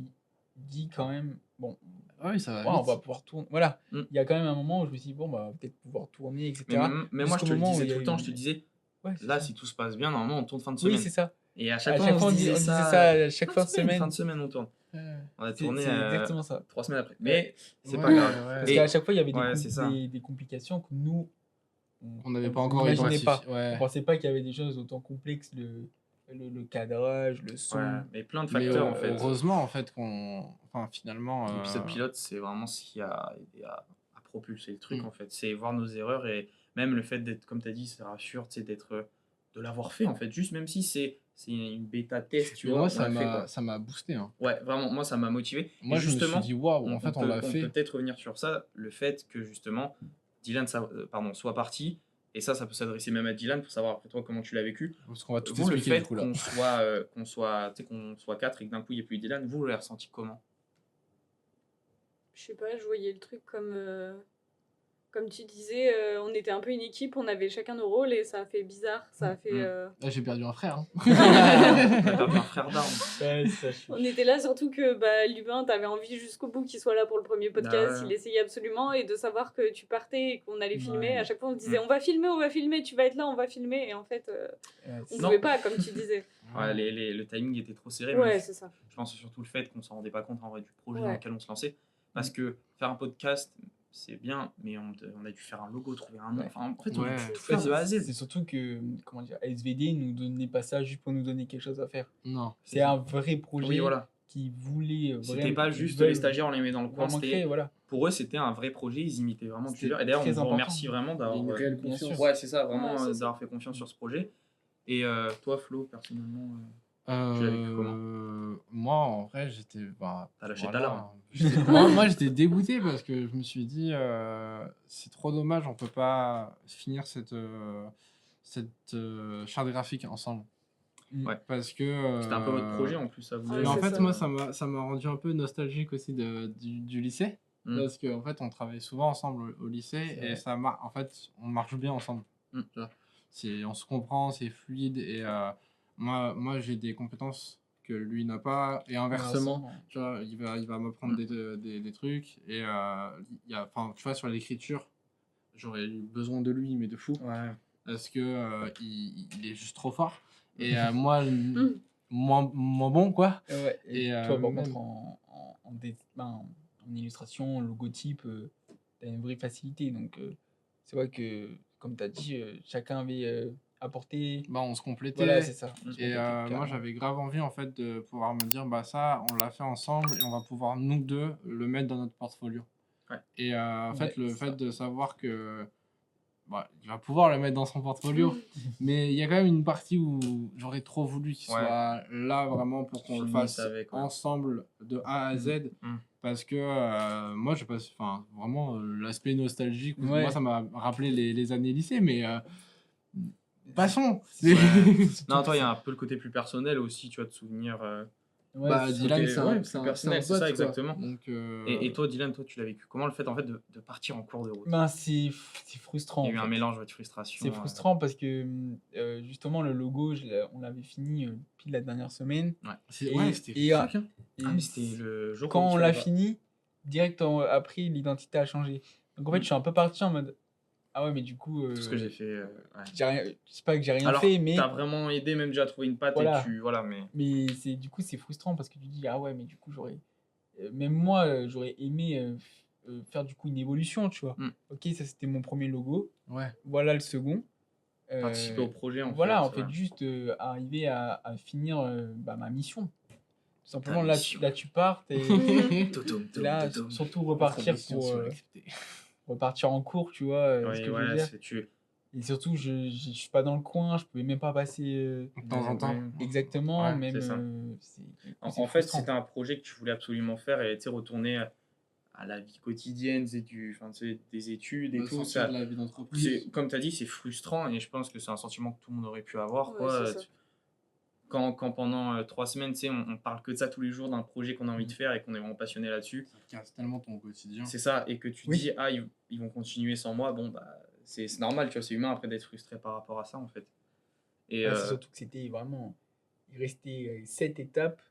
dit quand même, bon, Ah oui, ça va ouais, on vite. va pouvoir tourner. Voilà. Mm. Il y a quand même un moment où je me suis dit, bon, bah, on va peut-être pouvoir tourner, etc. Mais moi je Jusqu'au te le moment où disais il y tout a le temps, eu- je te disais, Ouais, c'est là ça. si tout se passe bien, normalement on tourne fin de Oui, semaine. c'est ça. Et à À chaque fois chaque on fois, se on disait disait ça. ça à chaque fin de Fin semaine. de semaine on tourne. On a C'est tourné exactement ça. 3 semaines après. Mais c'est pas Ouais, grave. ouais. Parce Et- qu'à chaque fois, il y avait Ouais, c'est ça. des complications que nous, On n'avait pas encore n'imaginait identifié. pas. Ouais. On pensait pas qu'il y avait des choses autant complexes, le cadrage, le son. Ouais, mais plein de Mais facteurs en fait. heureusement en fait enfin finalement. L'épisode pilote, c'est vraiment ce qui a aidé à propulser le truc Mm. en fait. C'est voir nos erreurs et même le fait d'être, comme tu as dit, ça rassure, tu sais, de l'avoir fait en fait. Juste même si c'est une bêta test, tu Mais vois. moi on l'a fait, quoi. ça m'a boosté. Hein. Ouais, vraiment, moi ça m'a motivé. Moi Et je me justement, suis dit waouh, en fait on l'a peut fait. peut-être revenir sur ça, le fait que justement Dylan soit parti. Et ça peut s'adresser même à Dylan pour savoir après toi comment tu l'as vécu. Parce qu'on va tout Vous, le expliquer fait du coup là. qu'on soit 4 et que d'un coup il n'y ait plus Dylan, vous l'avez ressenti comment? Je sais pas, je voyais le truc comme tu disais, on était un peu une équipe, on avait chacun nos rôles et ça a fait bizarre. Ça a fait. Là, j'ai perdu un frère. Hein. On a perdu un frère d'armes. Ouais, ça, On était là surtout que Lubin, t'avais envie jusqu'au bout qu'il soit là pour le premier podcast. Ouais. Il essayait absolument et de savoir que tu partais et qu'on allait filmer. Ouais. À chaque fois, on se disait on va filmer, tu vas être là, on va filmer. Et en fait, on Non. pouvait pas, comme tu disais. Ouais, le timing était trop serré. Ouais, mais c'est ça. je pense surtout le fait qu'on s'en rendait pas compte en vrai du projet Ouais. dans lequel on se lançait. Parce que faire un podcast, c'est bien, mais on a dû faire un logo, trouver un nom. Ouais. Enfin, en fait, on a Ouais. tout fait de A à Z. C'est surtout que, comment dire, SVD nous donnait pas ça juste pour nous donner quelque chose à faire. Non. C'est un vrai projet Oui, voilà. qui voulait C'était vraiment. pas qui juste veulent les stagiaires, on les met dans le coin. vraiment C'était créer, voilà. Pour eux, c'était un vrai projet. Ils imitaient vraiment C'était Tuller. Et d'ailleurs, on très vous important. remercie vraiment Il y a d'avoir. une réelle bien confiance. sûr. Ouais, c'est ça, vraiment Ouais, c'est ça. d'avoir fait confiance sur ce projet. Et toi, Flo, personnellement, tu l'as vécu comment? Moi, en vrai, j'étais. T'as lâché ta larme. Moi, j'étais dégoûté parce que je me suis dit, c'est trop dommage, on peut pas finir cette charte graphique ensemble. Ouais. Parce que. C'était un peu votre projet en plus, ça vous. Ouais, Mais en c'est fait, ça. moi, ça m'a rendu un peu nostalgique aussi du lycée. Mm. Parce qu'en fait, on travaille souvent ensemble au lycée C'est et vrai. en fait, on marche bien ensemble. Mm. Tu vois. On se comprend, c'est fluide et moi j'ai des compétences que lui n'a pas et inversement. Tu vois, il va m'apprendre des trucs et tu vois, sur l'écriture, j'aurais eu besoin de lui, mais de fou, Ouais. parce que il est juste trop fort et moi moins bon quoi. Ouais. Et Et, toi, par même- contre, en en illustration, en logotype, tu as une vraie facilité. Donc, c'est vrai que, comme tu as dit, chacun avait apporté. Bah, on se complétait. Voilà, c'est ça. Et moi, j'avais grave envie en fait de pouvoir me dire, bah ça, on l'a fait ensemble et on va pouvoir nous deux le mettre dans notre portfolio. Ouais. Et en fait, Ouais, le c'est fait ça. de savoir que il va pouvoir le mettre dans son portfolio, mais il y a quand même une partie où j'aurais trop voulu qu'il Ouais. soit là vraiment pour qu'on le Finisse fasse avec, ouais. ensemble de A à Z. Parce que moi, je passe, enfin, vraiment, l'aspect nostalgique, Ouais. moi, ça m'a rappelé les années lycée, mais passons. Ouais. Non, toi, il y a un peu le côté plus personnel aussi, tu vois, de souvenirs. Ouais, Bah, c'est ça. Dylan, côté, c'est ouais, un, plus c'est un, c'est un personnel, c'est pote, ça, quoi. exactement. Donc, Et toi, Dylan, toi, tu l'as vécu comment le fait en fait de partir en cours de route? Ben, c'est frustrant. Il y a eu en un fait. mélange de frustration. C'est frustrant parce que justement, le logo, on l'avait fini pile la dernière semaine. Ouais, c'était et, fuck, hein. et Ah, mais c'était le jour quand où on tu l'a l'avais pas. fini, direct après, l'identité a changé. Donc en fait, je suis un peu parti en mode ah ouais, mais du coup, Tout ce que j'ai fait. Ouais. j'ai rien, c'est pas que j'ai rien Alors, fait, mais t'as vraiment aidé même déjà à trouver une patte Voilà. et tu. Voilà, mais. mais du coup, c'est frustrant parce que tu dis ah ouais, mais du coup, même moi, j'aurais aimé faire du coup une évolution, tu vois. Ok, ça c'était mon premier logo. ouais. Voilà le second. Participer au projet en Voilà, fait. en fait, ouais. juste arriver à finir ma mission. Tout simplement, Ta là, mission. tu pars, t'es Totom, t'es là, totom. surtout repartir repartir en cours, tu vois, ce Oui, que je veux ouais, dire. c'est tu. Et surtout, je suis pas dans le coin, je pouvais même pas passer De temps en temps. Ouais. exactement, Ouais, même. c'est ça. C'est du coup, En c'est fait, frustrant. c'était un projet que tu voulais absolument faire et tu sais, retourner à la vie quotidienne, enfin, tu sais, des études et De tout. sortir Ça, de la vie d'entreprise. comme tu as dit, c'est frustrant et je pense que c'est un sentiment que tout le monde aurait pu avoir. Ouais, Quoi. c'est ça. Quand pendant 3 semaines, tu sais, on parle que de ça tous les jours, d'un projet qu'on a envie de faire et qu'on est vraiment passionné là-dessus, Ça te casse tellement ton quotidien. c'est ça, et que tu Oui. dis, ah, ils vont continuer sans moi, bon, bah, c'est normal, tu vois, c'est humain après d'être frustré par rapport à ça, en fait. Et Ouais, c'est surtout que c'était vraiment. Il restait 7 étapes.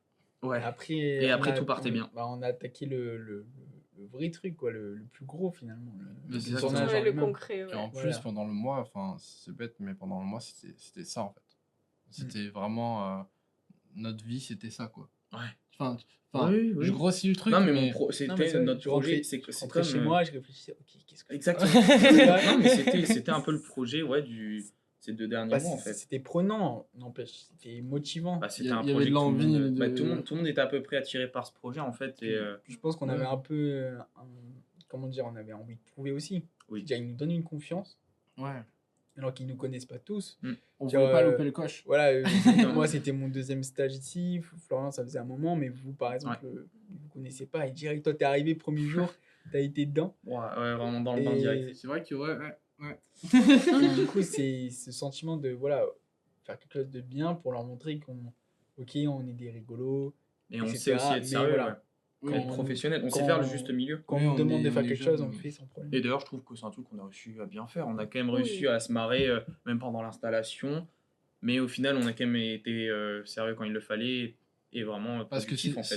ouais. Après, Et après, tout partait bien. On a attaqué le vrai truc, quoi, le plus gros finalement. Le Exactement. tournage Ouais, en le lui-même. concret. Et en Ouais. plus, Voilà. pendant le mois, enfin, c'est bête, mais pendant le mois, c'était ça, en fait. C'était vraiment... notre vie, c'était ça, quoi. Ouais. Enfin, Oui. je grossis le truc, Non, mais mais... Non, mais c'était c'est vrai, notre je projet. rentrais- C'est je rentrais comme. chez moi, je réfléchissais, ok, qu'est-ce que je fais. Exactement. Non, mais c'était un peu le projet, ouais, ces 2 derniers Bah, mois, en fait. C'était prenant, n'empêche, c'était motivant. Bah, Il c'était y un avait projet de que tout le l'envie, monde. Bah, de- tout le monde était à peu près attiré par ce projet, en fait. Et, Puis je pense qu'on ouais. avait un peu, comment dire, on avait envie de prouver aussi. Oui. Déjà, ils nous donnent une confiance, Ouais. alors qu'ils nous connaissent pas tous. On Dire, voulait pas louper le coche. Voilà, moi c'était mon deuxième stage ici, Florian ça faisait un moment, mais vous par exemple, vous connaissez pas, et direct, toi t'es arrivé premier jour, t'as été dedans. ouais, vraiment dans le bain direct. C'est vrai que, ouais. Et du coup, c'est ce sentiment de voilà, faire quelque chose de bien pour leur montrer ok, on est des rigolos, Et on etc. sait aussi être Mais sérieux, voilà, ouais. Oui, Être professionnel. On sait quand- faire le juste milieu. quand Oui, on nous on demande est- de faire on est quelque chose, on jeunes, le fait sans problème. Et d'ailleurs, je trouve que c'est un truc qu'on a réussi à bien faire. On a quand même Oui. réussi à se marrer, même pendant l'installation. Mais au final, on a quand même été sérieux quand il le fallait et vraiment Parce que productif, en fait.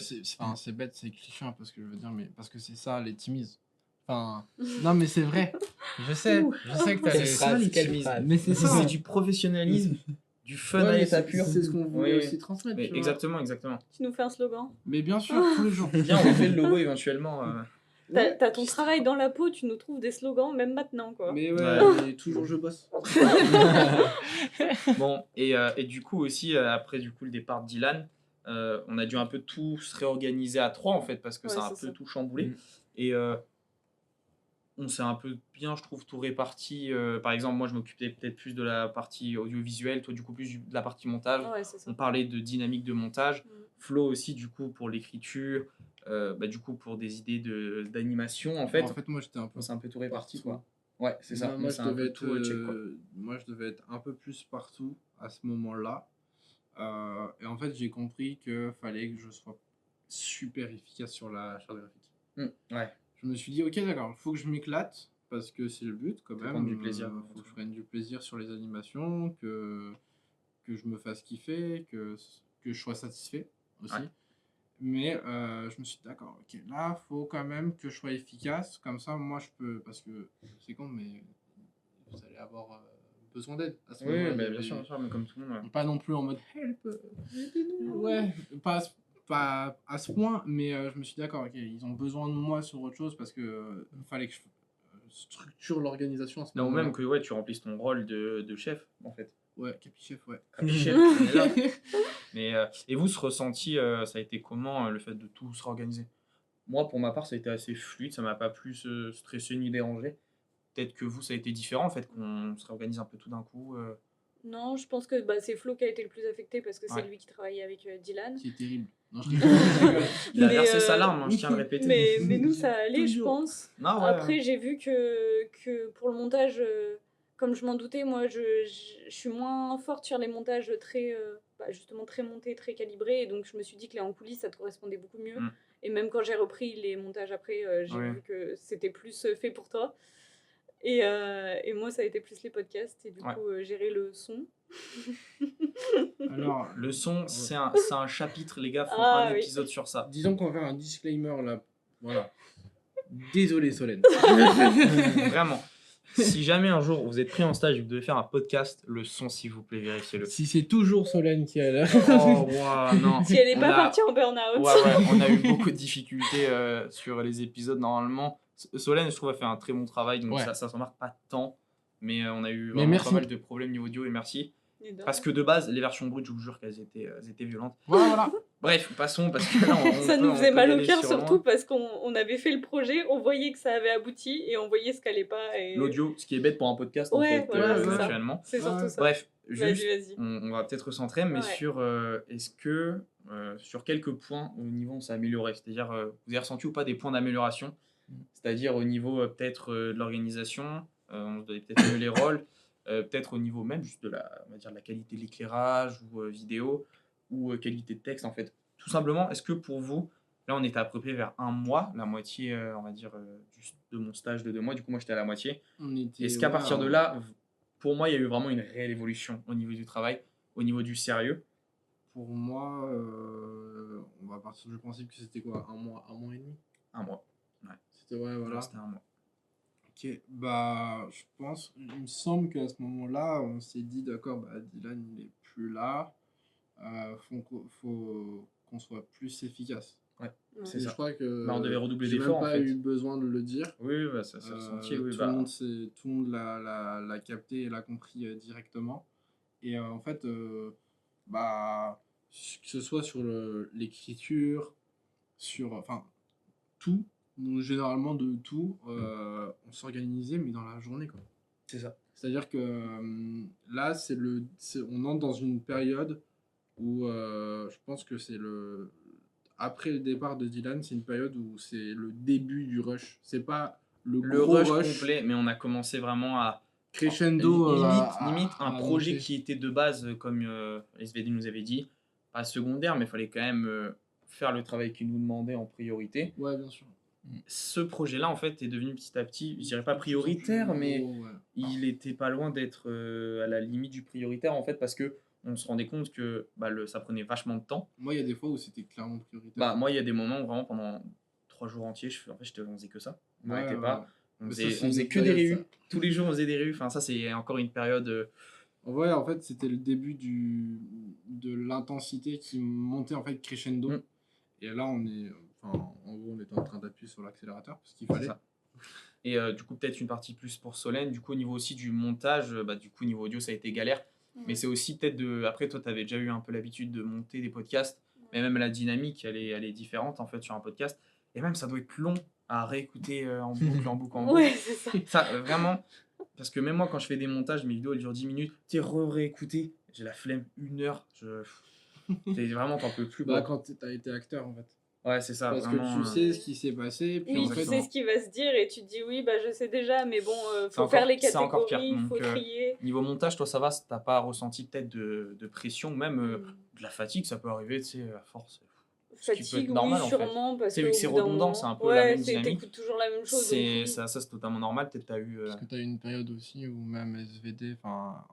c'est bête, c'est cliché, hein, parce que je veux dire, mais parce que c'est ça, les timises. Enfin, non, mais c'est vrai. Je sais que t'as Quelle les... phrase, quelle chemises. phrase. Mais c'est ça. C'est du professionnalisme, du fun à l'état pur. C'est ce qu'on voulait Oui. aussi transmettre. Mais tu vois. exactement. Tu nous fais un slogan. Mais bien sûr, tous les jours. Viens, on refait le logo éventuellement. T'as ton travail dans la peau, tu nous trouves des slogans, même maintenant, quoi. Mais Ouais. mais toujours je bosse. Bon, et du coup aussi, après du coup, le départ de Dylan, on a dû un peu tout se réorganiser à 3 en fait, parce que Ouais, ça a un c'est peu ça. tout chamboulé. Mm. Et on s'est un peu bien, je trouve, tout réparti. Par exemple, moi, je m'occupais peut-être plus de la partie audiovisuelle, toi, du coup, plus de la partie montage. Ouais, c'est ça. On parlait de dynamique de montage. Mm. Flo aussi, du coup, pour l'écriture. Du coup, pour des idées d'animation, en fait. En fait, moi, j'étais un peu... On s'est un peu tout réparti, partout. quoi. Ouais, c'est ça. Moi, On moi, s'est je un devais peu être, tout check, quoi. moi, je devais être un peu plus partout à ce moment-là. Et en fait, j'ai compris qu'il fallait que je sois super efficace sur la charte graphique. Ouais. Je me suis dit, ok, d'accord, il faut que je m'éclate, parce que c'est le but quand Faut même. prendre du plaisir. Il faut que je prenne du plaisir sur les animations, que je me fasse kiffer, que je sois satisfait aussi. Ouais. Mais je me suis dit, d'accord, ok, là, faut quand même que je sois efficace, comme ça, moi, je peux, parce que c'est con, mais vous allez avoir besoin d'aide à ce Oui, moment-là. bien sûr, mais comme tout le monde. Ouais. Pas non plus en mode help, aidez-nous. Ouais, pas pas à ce point, mais je me suis dit, d'accord, ok, ils ont besoin de moi sur autre chose parce que fallait que je structure l'organisation à ce Non, ou moment-là. même que ouais, tu remplisses ton rôle de chef, en fait. Ouais, Capichef, ouais. Capi chef, on est là. Mais, et vous, ce ressenti, ça a été comment, le fait de tout se réorganiser? Moi, pour ma part, ça a été assez fluide, ça m'a pas plus stressé ni dérangé. Peut-être que vous, ça a été différent, en fait, qu'on se réorganise un peu tout d'un coup. Non, je pense que c'est Flo qui a été le plus affecté parce que c'est Ouais. lui qui travaillait avec Dylan. C'est terrible. Non, je rigole. Il a Mais, versé sa larme, hein, je tiens à le répéter. Mais nous, ça allait, je Toujours. pense. Non, ouais, Après, j'ai vu que pour le montage, comme je m'en doutais, moi, je suis moins forte sur les montages très, justement, très montés, très calibrés. Et donc, je me suis dit que les en coulisses, ça te correspondait beaucoup mieux. Mm. Et même quand j'ai repris les montages après, j'ai Ouais. vu que c'était plus fait pour toi. Et moi, ça a été plus les podcasts et du Ouais. coup, gérer le son. Alors, Le son, c'est un chapitre, les gars, font Ah, un oui. épisode sur ça. disons qu'on va faire un disclaimer là. Voilà. Désolé, Solène. Vraiment. Si jamais un jour vous êtes pris en stage et que vous devez faire un podcast, le son, s'il vous plaît, vérifiez-le. Si c'est toujours Solène qui est là. Oh, wow, non. Si elle n'est On pas a- partie en burn-out. Ouais, on a eu beaucoup de difficultés sur les épisodes normalement. Solène, je trouve, a fait un très bon travail, donc Ouais. ça s'en marque pas tant. Mais on a eu Mais vraiment merci. pas mal de problèmes niveau audio et merci. Et donc, Parce que de base, les versions brutes, je vous jure qu'elles étaient violentes. Voilà. Bref, passons parce que là, on ça peut- nous on faisait peut mal y au aller cœur, sur surtout loin. parce qu'on avait fait le projet, on voyait que ça avait abouti et on voyait ce qu'allait pas. Et... L'audio, ce qui est bête pour un podcast en Ouais, fait, voilà, c'est ça. naturellement. C'est surtout Ouais. ça. Bref, Vas-y, juste, vas-y. on va peut-être recentrer, mais Ouais. sur est-ce que sur quelques points au niveau on s'est amélioré, c'est-à-dire vous avez ressenti ou pas des points d'amélioration, c'est-à-dire au niveau peut-être de l'organisation, on se donnait peut-être mieux les rôles, peut-être au niveau même juste de on va dire de la qualité de l'éclairage ou vidéo ou qualité de texte en fait. Tout simplement, est-ce que pour vous, là on était à peu près vers un mois, la moitié on va dire de mon stage de 2 mois, du coup moi j'étais à la moitié. On était, Est-ce qu'à ouais, partir de là, pour moi, il y a eu vraiment une réelle évolution au niveau du travail, au niveau du sérieux? Pour moi, on va partir du principe que c'était quoi, un mois et demi. Un mois. C'était ouais, voilà. C'était un mois. Ok, bah, je pense, il me semble qu'à ce moment-là, on s'est dit, d'accord, bah, Dylan, il est plus là, faut qu'on soit plus efficace. C'est Et ça. je crois que Bah, on devait redoubler j'ai d'efforts, même en pas fait. eu besoin de le dire. Oui, bah, ça s'est ressenti. Oui, tout bah, le monde l'a capté et l'a compris directement. Et en fait, bah, que ce soit sur l'écriture, sur enfin tout, donc généralement de tout, on s'organisait, mais dans la journée, quoi. c'est ça. C'est-à-dire que là, on entre dans une période où je pense que c'est après le départ de Dylan, c'est une période où c'est le début du rush. C'est pas le Le gros rush rush complet, mais on a commencé vraiment à. crescendo. Limite un projet monter. qui était de base, comme SVD nous avait dit, pas secondaire, mais il fallait quand même faire le travail qu'il nous demandait en priorité. Ouais, bien sûr. Ce projet-là, en fait, est devenu petit à petit, je dirais pas prioritaire, mais Ouais. il était pas loin d'être à la limite du prioritaire, en fait, parce que on se rendait compte que ça prenait vachement de temps. Moi, il y a des fois où c'était clairement prioritaire. Bah, moi, il y a des moments où vraiment pendant 3 jours entiers, on faisait que ça. On Ouais, n'arrêtait ouais. pas. On Mais ça, faisait, c'est on faisait une que des période, réus. Tous les jours, on faisait des réus. Enfin, ça, c'est encore une période. Ouais, en fait, c'était le début de l'intensité qui montait en fait crescendo. Mm. Et là, en gros, on était en train d'appuyer sur l'accélérateur parce qu'il C'est fallait. ça. Et du coup, peut-être une partie plus pour Solène. Du coup, au niveau aussi du montage, du coup, niveau audio, ça a été galère. Mais c'est aussi peut-être de. Après, toi, tu avais déjà eu un peu l'habitude de monter des podcasts. Mais même la dynamique, elle est différente en fait sur un podcast. Et même, ça doit être long à réécouter en boucle, en boucle, en boucle. Ouais, c'est ça. Ça, vraiment. Parce que même moi, quand je fais des montages, mes vidéos, elles durent 10 minutes. Tu sais, réécouter, j'ai la flemme, 1 heure. Vraiment, t'en peux plus. Bah, Quoi. quand t'as été acteur, en fait. Ouais, c'est ça. Parce vraiment, que tu sais ce qui s'est passé. Puis Oui, en tu fait, sais ce qui va se dire et tu te dis oui, bah je sais déjà, mais bon, faut encore- faire les c'est encore pire. catégories, il faut Donc, trier. Niveau montage, toi, ça va, t'as pas ressenti peut-être de pression, même Mm. de la fatigue, ça peut arriver, tu sais, à force. Ce qui peut Fatigue, être normal, oui, en fait. sûrement, parce C'est que vu que au c'est bout d'un redondant, moment- c'est un peu la ouais, même dynamique. t'écoutes toujours la même chose. C'est donc oui. ça, c'est totalement normal. Peut-être t'as eu. Parce que tu as eu une période aussi où même SVD, enfin,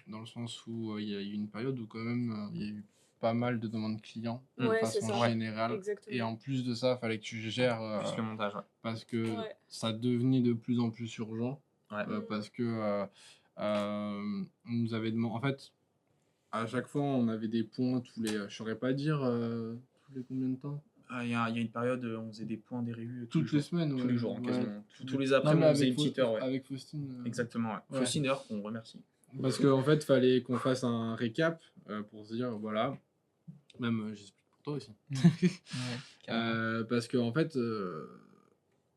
dans le sens où il y a eu une période où quand même il y a eu pas mal de demandes clients de Ouais, c'est façon ça. générale. Exactement. Et en plus de ça, il fallait que tu gères plus le montage, ouais. parce que Ouais. ça devenait de plus en plus urgent. Ouais. Parce que on nous avait demandé. En fait, à chaque fois, on avait des points tous les, je saurais pas dire, tous les combien de temps? Ah, il y a une période, on faisait des points, des revues Toutes les semaines, tous ouais. les jours, hein, Ouais, quasiment. tous Tous les les non, après, mais on faisait avec une petite heure, ouais. avec Faustine, Exactement, ouais. ouais. Faustine, d'ailleurs, qu'on remercie. Parce qu'en fait, fallait qu'on fasse un récap, pour se dire, voilà, même, j'explique pour toi aussi. Ouais, carrément. Parce qu'en fait,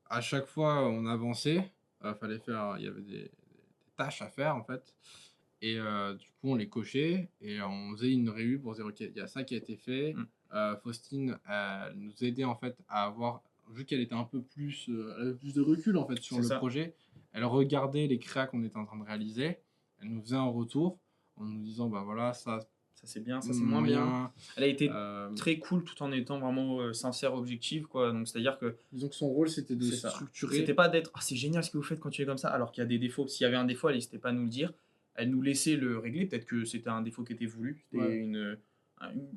à chaque fois, on avançait, il y avait des tâches à faire, en fait. Et du coup, on les cochait et on faisait une revue pour dire, OK, il y a ça qui a été fait. Mm. Faustine, elle nous aidait en fait à avoir, vu qu'elle était un peu plus, elle avait plus de recul en fait sur C'est le ça. projet, elle regardait les créas qu'on était en train de réaliser, elle nous faisait un retour en nous disant, bah voilà, ça, Ça, c'est bien, ça, c'est moins bien. moyen. Elle a été Euh, très cool tout en étant vraiment sincère, objective, quoi. Donc, c'est-à-dire que disons que son rôle, c'était de c'est ça. structurer. C'était pas d'être c'est génial ce que vous faites quand tu es comme ça, alors qu'il y a des défauts. S'il y avait un défaut, elle n'hésitait pas à nous le dire. Elle nous laissait le régler. Peut-être que c'était un défaut qui était voulu, c'était Ouais.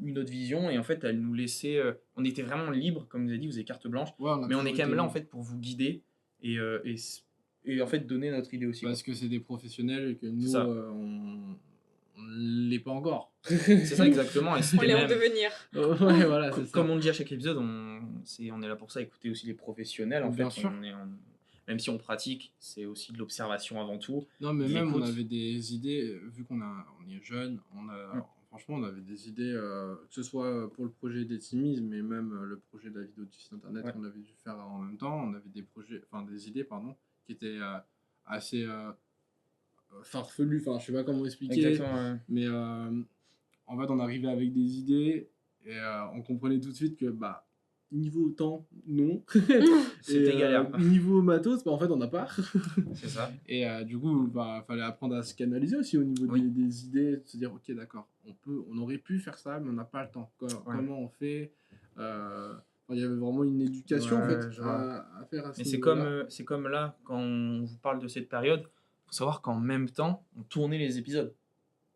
une autre vision. Et en fait, elle nous laissait. On était vraiment libre, comme vous avez dit, vous avez carte blanche. Ouais, on a Mais on toujours est quand même été là, en libre. fait, pour vous guider et en fait, donner notre idée aussi, quoi. Parce que c'est des professionnels et que nous, ça. On l'est pas encore. C'est ça, exactement. Et On c'était est en même. devenir. Ouais, voilà, c'est ça. Comme on le dit à chaque épisode, on est là pour ça, écouter aussi les professionnels. En Bien fait, sûr. même si on pratique, c'est aussi de l'observation avant tout. Non, mais de même on l'écoute. avait des idées, vu on est jeune, franchement, on avait des idées, que ce soit pour le projet des Timis, mais même le projet de la vidéo du site internet Ouais. qu'on avait dû faire en même temps. On avait des idées, pardon, qui étaient assez farfelues, enfin, je sais pas comment expliquer. Exactement. Ouais. Mais en fait, on arrivait avec des idées et on comprenait tout de suite que bah, niveau temps, non. C'était Et, galère. niveau matos, bah, en fait, on n'a pas. C'est ça. Et du coup, bah, fallait apprendre à se canaliser aussi au niveau Oui. des idées, de se dire, ok, d'accord, on aurait pu faire ça, mais on n'a pas le temps. Comment on fait il y avait vraiment une éducation en Ouais, fait je vois. à faire à ce Mais niveau-là. c'est comme là, quand on vous parle de cette période, faut savoir qu'en même temps, on tournait les épisodes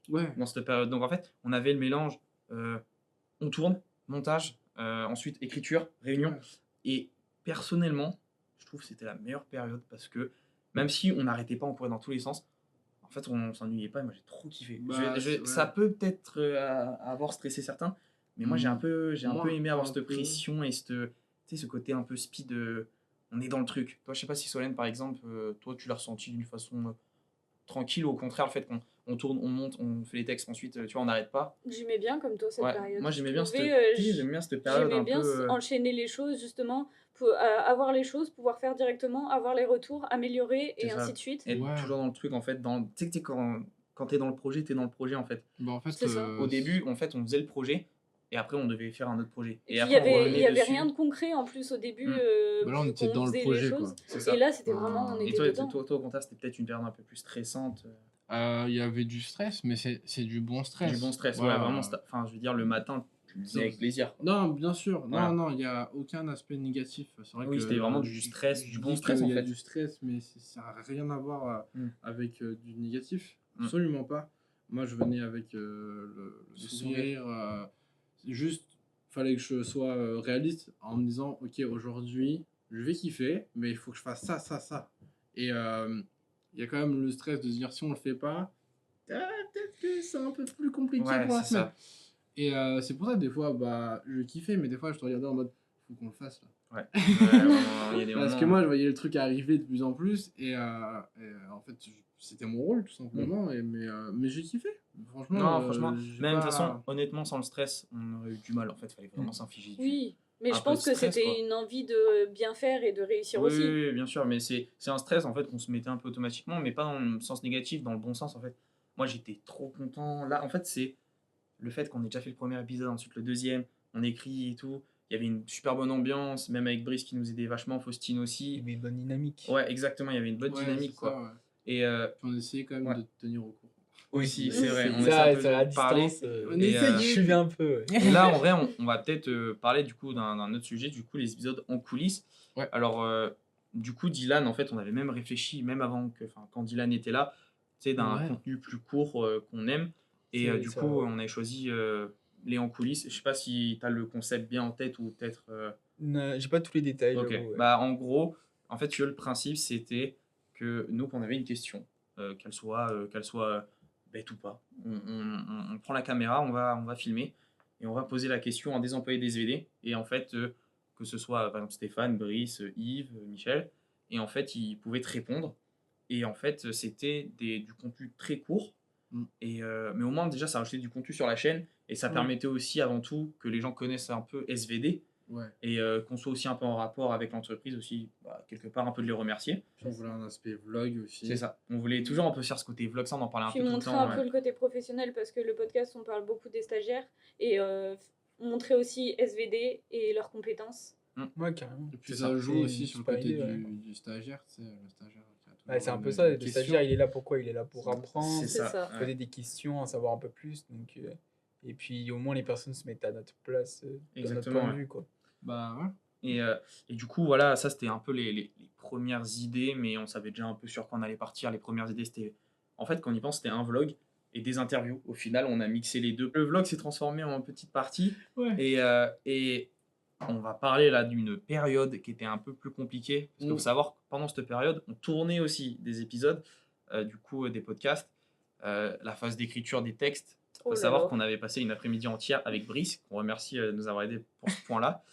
Ouais, dans cette période. Donc en fait, on avait le mélange, on tourne, montage, ensuite écriture, réunion. ouais. Et personnellement, je trouve que c'était la meilleure période parce que même si on n'arrêtait pas, on courait dans tous les sens, en fait, on s'ennuyait pas et moi j'ai trop kiffé. Bah, ouais. Ça peut peut-être avoir stressé certains, mais moi j'ai un peu Moi, aimé avoir un cette peu. pression et ce côté un peu speed. On est dans le truc. Toi, je sais pas si Solène, par exemple, toi tu l'as ressenti d'une façon tranquille ou au contraire, le fait qu'on tourne, on monte, on fait les textes, ensuite, tu vois, on n'arrête pas. J'aimais bien comme toi cette Ouais, période. moi j'aimais bien j'aime bien cette période J'aimais un bien peu. enchaîner les choses justement, pour avoir les choses, pouvoir faire directement, avoir les retours, améliorer et C'est ça. ainsi de suite. Être Ouais. toujours dans le truc en fait. Tu sais, quand t'es dans le projet, t'es dans le projet en fait. Bah, en fait, C'est ça. Au début, en fait, on faisait le projet et après on devait faire un autre projet. Et puis après, on il revenait y avait dessus. rien de concret en plus au début. Mm. Bah là, on vu était qu'on dans le faisait les projet, choses. quoi. C'est ça. Et là, c'était vraiment, on Et Et était toi, dedans. toi, au contraire, c'était peut-être une période un peu plus stressante. Il y avait du stress, mais c'est du bon stress. Du bon stress, Voilà. ouais, vraiment. Enfin, je veux dire, le matin, tu le faisais avec plaisir. Non, bien sûr. Voilà. Non, il n'y a aucun aspect négatif. C'est vrai Oui, que c'était vraiment du stress, je du bon dis stress, qu'il en y a fait. du stress, mais ça n'a rien à voir Mm. avec du négatif. Mm. Absolument pas. Moi, je venais avec le Sourire. sourire. Juste, fallait que je sois réaliste en me disant, ok, aujourd'hui, je vais kiffer, mais il faut que je fasse ça, ça, ça. Et il y a quand même le stress de se dire, si on le fait pas, peut-être que c'est un peu plus compliqué Ouais, pour la c'est semaine. ça. Et c'est pour ça, des fois, bah, je kiffais, mais des fois, je te regardais en mode, faut qu'on le fasse là. Ouais. Vraiment, il y a des Parce moments. que moi, je voyais le truc arriver de plus en plus, et en fait, c'était mon rôle, tout simplement, mais j'ai kiffé. Franchement, Non, franchement, j'ai même de toute pas- façon, honnêtement, sans le stress, on aurait eu du mal en fait. Il fallait vraiment s'infliger du. Oui, mais un je peu pense de que stress, c'était quoi. une envie de bien faire et de réussir Oui, aussi. oui, bien sûr, mais c'est un stress en fait qu'on se mettait un peu automatiquement, mais pas dans le sens négatif, dans le bon sens en fait. Moi j'étais trop content. Là, en fait, c'est le fait qu'on ait déjà fait le premier épisode, ensuite le deuxième, on écrit et tout. Il y avait une super bonne ambiance, même avec Brice qui nous aidait vachement, Faustine Il y aussi. avait une bonne dynamique. Ouais, exactement, il y avait une bonne Ouais, dynamique c'est ça, quoi. ouais. Et Puis on essayait quand même ouais. de tenir au courant. aussi, c'est vrai, on ça, essaie un peu sur la de parler. distance, On Et, essayait. je suivais un peu. Et là, en vrai, on va peut-être parler du coup d'un autre sujet, du coup, les épisodes en coulisses. Ouais. Alors, du coup, Dylan, en fait, on avait même réfléchi, même avant quand Dylan était là, tu sais, d'un Ouais. contenu plus court qu'on aime. Et C'est du ça, coup, ouais. on a choisi les en coulisses. Je sais pas si tu as le concept bien en tête ou peut-être. J'ai pas tous les détails, Ok. j'avoue, ouais. Bah, en gros, en fait, le principe, c'était que nous, qu'on avait une question, qu'elle soit bête ou pas, on prend la caméra, on va filmer et on va poser la question à des employés des SVD. Et en fait, que ce soit par exemple Stéphane, Brice, Yves, Michel, et en fait, ils pouvaient te répondre. Et en fait, c'était du contenu très court. Mais au moins, déjà, ça rajoutait du contenu sur la chaîne et ça permettait aussi, avant tout, que les gens connaissent un peu SVD et qu'on soit aussi un peu en rapport avec l'entreprise aussi, quelque part, un peu de les remercier. On voulait un aspect vlog aussi. C'est ça. On voulait toujours un peu faire ce côté vlog, ça, on en parlait un Puis peu tout le montrer temps. un peu le côté professionnel parce que le podcast, on parle beaucoup des stagiaires et montrer aussi SVD et leurs compétences. Ouais, carrément. Et puis C'est ça ça. joue Et aussi sur le super côté idée, ouais. du stagiaire, tu sais, le stagiaire qui a toujours Ouais, c'est un peu une- ça, une le question. stagiaire, il est là pourquoi? Il est là pour apprendre, C'est ça. poser des questions, en savoir un peu plus. Donc, et puis au moins les personnes se mettent à notre place, de notre Exactement, point de ouais. vue, quoi. Bah ouais. Et du coup, voilà, ça c'était un peu les premières idées, mais on savait déjà un peu sur quoi on allait partir. Les premières idées, c'était. En fait, quand on y pense, c'était un vlog et des interviews. Au final, on a mixé les deux. Le vlog s'est transformé en petite partie. Ouais. Et on va parler là d'une période qui était un peu plus compliquée. Parce qu'il faut savoir que pendant cette période, on tournait aussi des épisodes, du coup, des podcasts, la phase d'écriture des textes. Il faut savoir qu'on avait passé une après-midi entière avec Brice, qu'on remercie de nous avoir aidés pour ce point-là.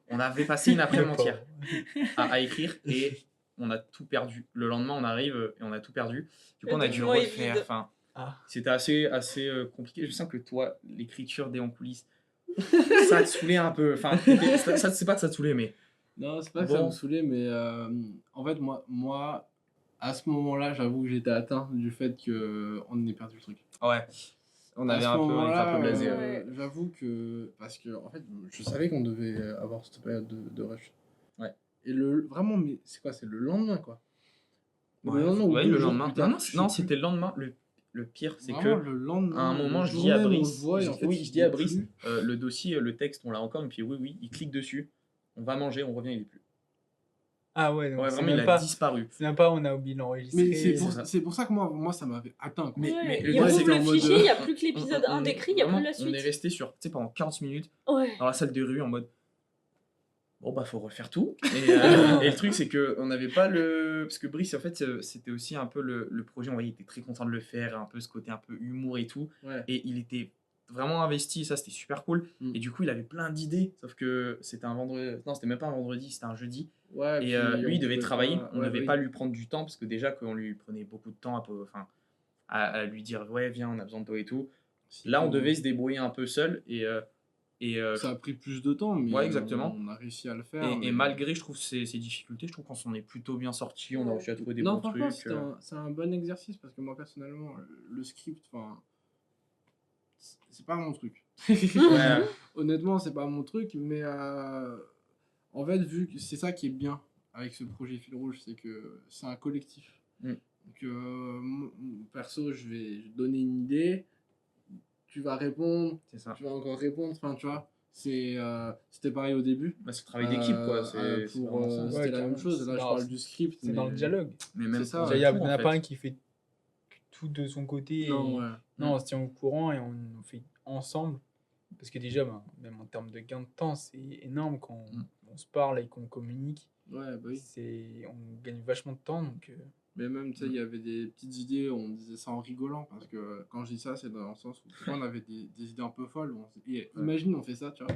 On avait passé une après-midi entière à écrire et on a tout perdu. Le lendemain, on arrive et on a tout perdu. Du coup, Le on a dû document est refaire. vide. Enfin, Ah. c'était assez compliqué. Je sens que toi, l'écriture des en coulisses, ça te saoulait un peu. Enfin, ça c'est pas que ça te saoulait, mais Non, c'est pas que ça me saoulait, mais en fait, moi, à ce moment-là, j'avoue que j'étais atteint du fait qu'on ait perdu le truc. ouais, on À avait ce on était un peu moment-là, blasé. Ouais. j'avoue que. Parce que, en fait, je savais qu'on devait avoir cette période de rush. Ouais. Et vraiment, mais c'est quoi? C'est le lendemain, quoi. Ouais, le lendemain ou ouais, 2 le jours lendemain. plus tard, Non, je sais non, plus. c'était le lendemain. Le pire, c'est Vraiment, que le lendemain, à un moment, le je jour dis à même, on Brice, se voit, et en fait, oui, il je dis est à Brice, plus. le dossier, le texte, on l'a encore. Il me fait oui, il clique dessus, on va manger, on revient, il est plus. Ah ouais, donc Ouais, c'est vraiment, il même a pas, disparu. c'est même pas on a oublié de l'enregistrer. Mais ça. c'est pour ça que moi, ça m'avait atteint, quoi. Mais le il truc, c'est rouvre qu'en le mode, fichier, il n'y a plus que l'épisode 1 est- d'écrit, il n'y a plus vraiment, la on est suite. resté pendant 40 minutes Ouais. dans la salle de rue en mode bon bah faut refaire tout et le truc c'est que on n'avait pas parce que Brice en fait c'était aussi un peu le projet, on voyait il était très content de le faire, un peu ce côté un peu humour et tout, Ouais. et il était vraiment investi, ça c'était super cool. Et du coup il avait plein d'idées, sauf que c'était un vendredi, non c'était même pas un vendredi, c'était un jeudi, Ouais, et puis lui on il devait pouvait travailler, pas- on ouais, n'avait oui. pas lui prendre du temps parce que déjà qu'on lui prenait beaucoup de temps à lui dire ouais viens on a besoin de toi et tout. Là on devait se débrouiller un peu seul Ça a pris plus de temps, mais ouais, exactement. on a réussi à le faire. et mais- malgré, je trouve, ces difficultés, je trouve qu'on s'en est plutôt bien sorti. On a Ouais. réussi à trouver des Non, bons franchement, trucs. c'est un bon exercice parce que moi, personnellement, le script, enfin, c'est pas mon truc. Ouais. Honnêtement, c'est pas mon truc, mais en fait, vu que c'est ça qui est bien avec ce projet Fil Rouge, c'est que c'est un collectif. Mm. Donc, perso, je vais donner une idée, tu vas répondre, C'est ça. tu vas encore répondre, enfin, tu vois. C'était pareil au début. Bah, c'est le travail d'équipe, quoi. C'est vraiment ça. C'était Ouais, la même carrément. chose. Là, je Non, parle du script. C'est dans le dialogue. Mais même c'est ça, pour Déjà, il tout, n'y en en a fait. pas un qui fait tout de son côté. Non, ouais. Non, on se tient au courant et on fait ensemble. Parce que déjà, même en termes de gain de temps, c'est énorme quand on se parle et qu'on communique. Ouais, bah oui. On gagne vachement de temps. Donc, Mais même, tu sais, il y avait des petites idées, on disait ça en rigolant, parce que quand je dis ça, c'est dans le sens où des fois, on avait des idées un peu folles. Imagine, on fait ça, tu vois.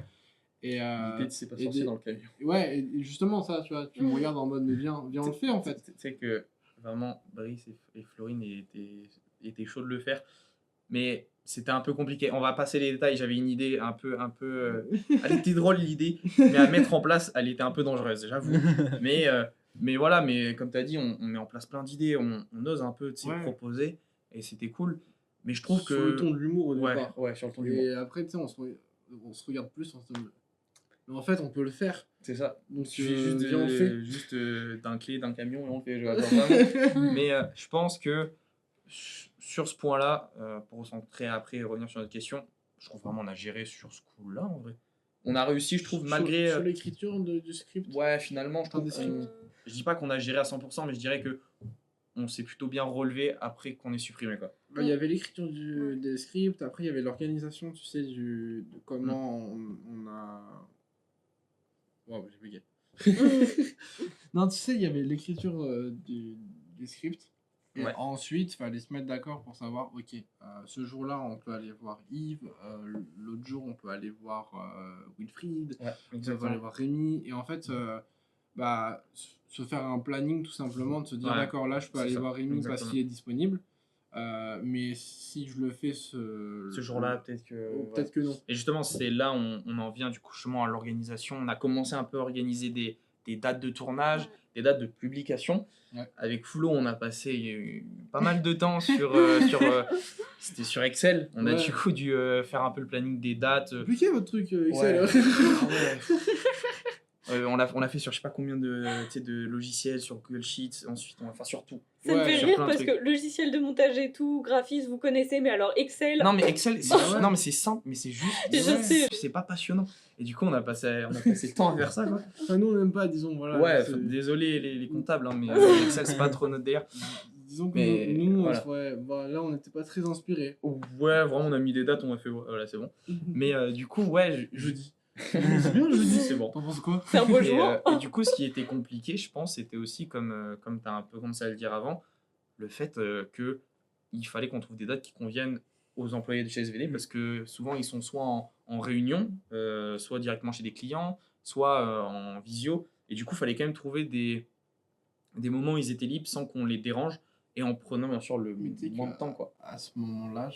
Et, L'idée, c'est pas et sorti des- dans le camion. Ouais, et justement, ça, tu vois, tu me regardes en mode, mais viens, on le fait, en fait. Tu sais que vraiment, Brice et Florine étaient chauds de le faire. Mais c'était un peu compliqué. On va passer les détails. J'avais une idée un peu elle était drôle, l'idée, mais à mettre en place, elle était un peu dangereuse, j'avoue. Mais voilà, mais comme tu as dit, on met en place plein d'idées, on ose un peu Ouais. proposer, et c'était cool. Mais je trouve que. Sur le ton de l'humour au ouais, départ. ouais, sur le ton d'humour. Et après, tu sais, on se regarde plus, on se dit, mais en fait, on peut le faire. C'est ça. Donc, Il suffit juste, viens, on le fait. juste d'un clé, d'un camion, et on le fait. Genre, vraiment. Mais je pense que sur ce point-là, pour recentrer après et revenir sur notre question, je trouve vraiment on a géré sur ce coup-là en vrai. On a réussi, je trouve, malgré. Sur l'écriture du script. Ouais, finalement, je trouve. Des scripts. Je dis pas qu'on a géré à 100%, mais je dirais que on s'est plutôt bien relevé après qu'on ait supprimé, quoi. Il y avait l'écriture des scripts, après il y avait l'organisation, tu sais, de comment on a. Wow, j'ai bugué. Non, tu sais, il y avait l'écriture des scripts. Et Ouais. ensuite, il fallait se mettre d'accord pour savoir, ok, ce jour-là, on peut aller voir Yves, l'autre jour, on peut aller voir Wilfried, Ouais, on peut exactement. aller voir Rémi. Et en fait, bah, se faire un planning tout simplement, de se dire, Ouais, d'accord, là, je peux c'est aller ça, voir Rémi parce exactement. qu'il est disponible. Mais si je le fais Ce jour-là, peut-être que. Ouais. peut-être que non. Et justement, c'est là on en vient du coup justement à l'organisation. On a commencé un peu à organiser des dates de tournage, Ouais. des dates de publication. Ouais. Avec Flo, on a passé pas mal de temps c'était sur Excel. On a Ouais. du coup dû faire un peu le planning des dates. Compliqué votre truc, Excel. Ouais. hein. Ah ouais. On l'a fait sur je sais pas combien de logiciels, sur Google Sheets, ensuite on va faire sur tout. Ça me Ouais, fait sur rire plein de parce trucs. que logiciel de montage et tout, graphisme, vous connaissez, mais alors Excel. Non mais Excel, Bah ouais. non mais c'est simple, mais c'est juste, Je sais. c'est pas passionnant. Et du coup on a passé le temps à faire ça quoi. Enfin, nous, on n'aime pas, disons, voilà. Ouais, c'est- désolé les comptables, hein, mais Excel c'est pas trop notre délire. Disons que Mais nous, voilà. ouais, bah, là, on n'était pas très inspirés. Ouais, vraiment on a mis des dates, on a fait voilà c'est bon. Mais du coup ouais, Jeudi. c'est bien jeudi, c'est bon. T'en penses quoi? C'est un beau Et, jour. et du coup, ce qui était compliqué, je pense, c'était aussi, comme tu as un peu commencé à le dire avant, le fait qu'il fallait qu'on trouve des dates qui conviennent aux employés de chez SVD, parce que souvent, ils sont soit en réunion, soit directement chez des clients, soit en visio. Et du coup, il fallait quand même trouver des moments où ils étaient libres sans qu'on les dérange, et en prenant, bien sûr, le Mais tu sais moins que, de temps, quoi. À ce moment-là,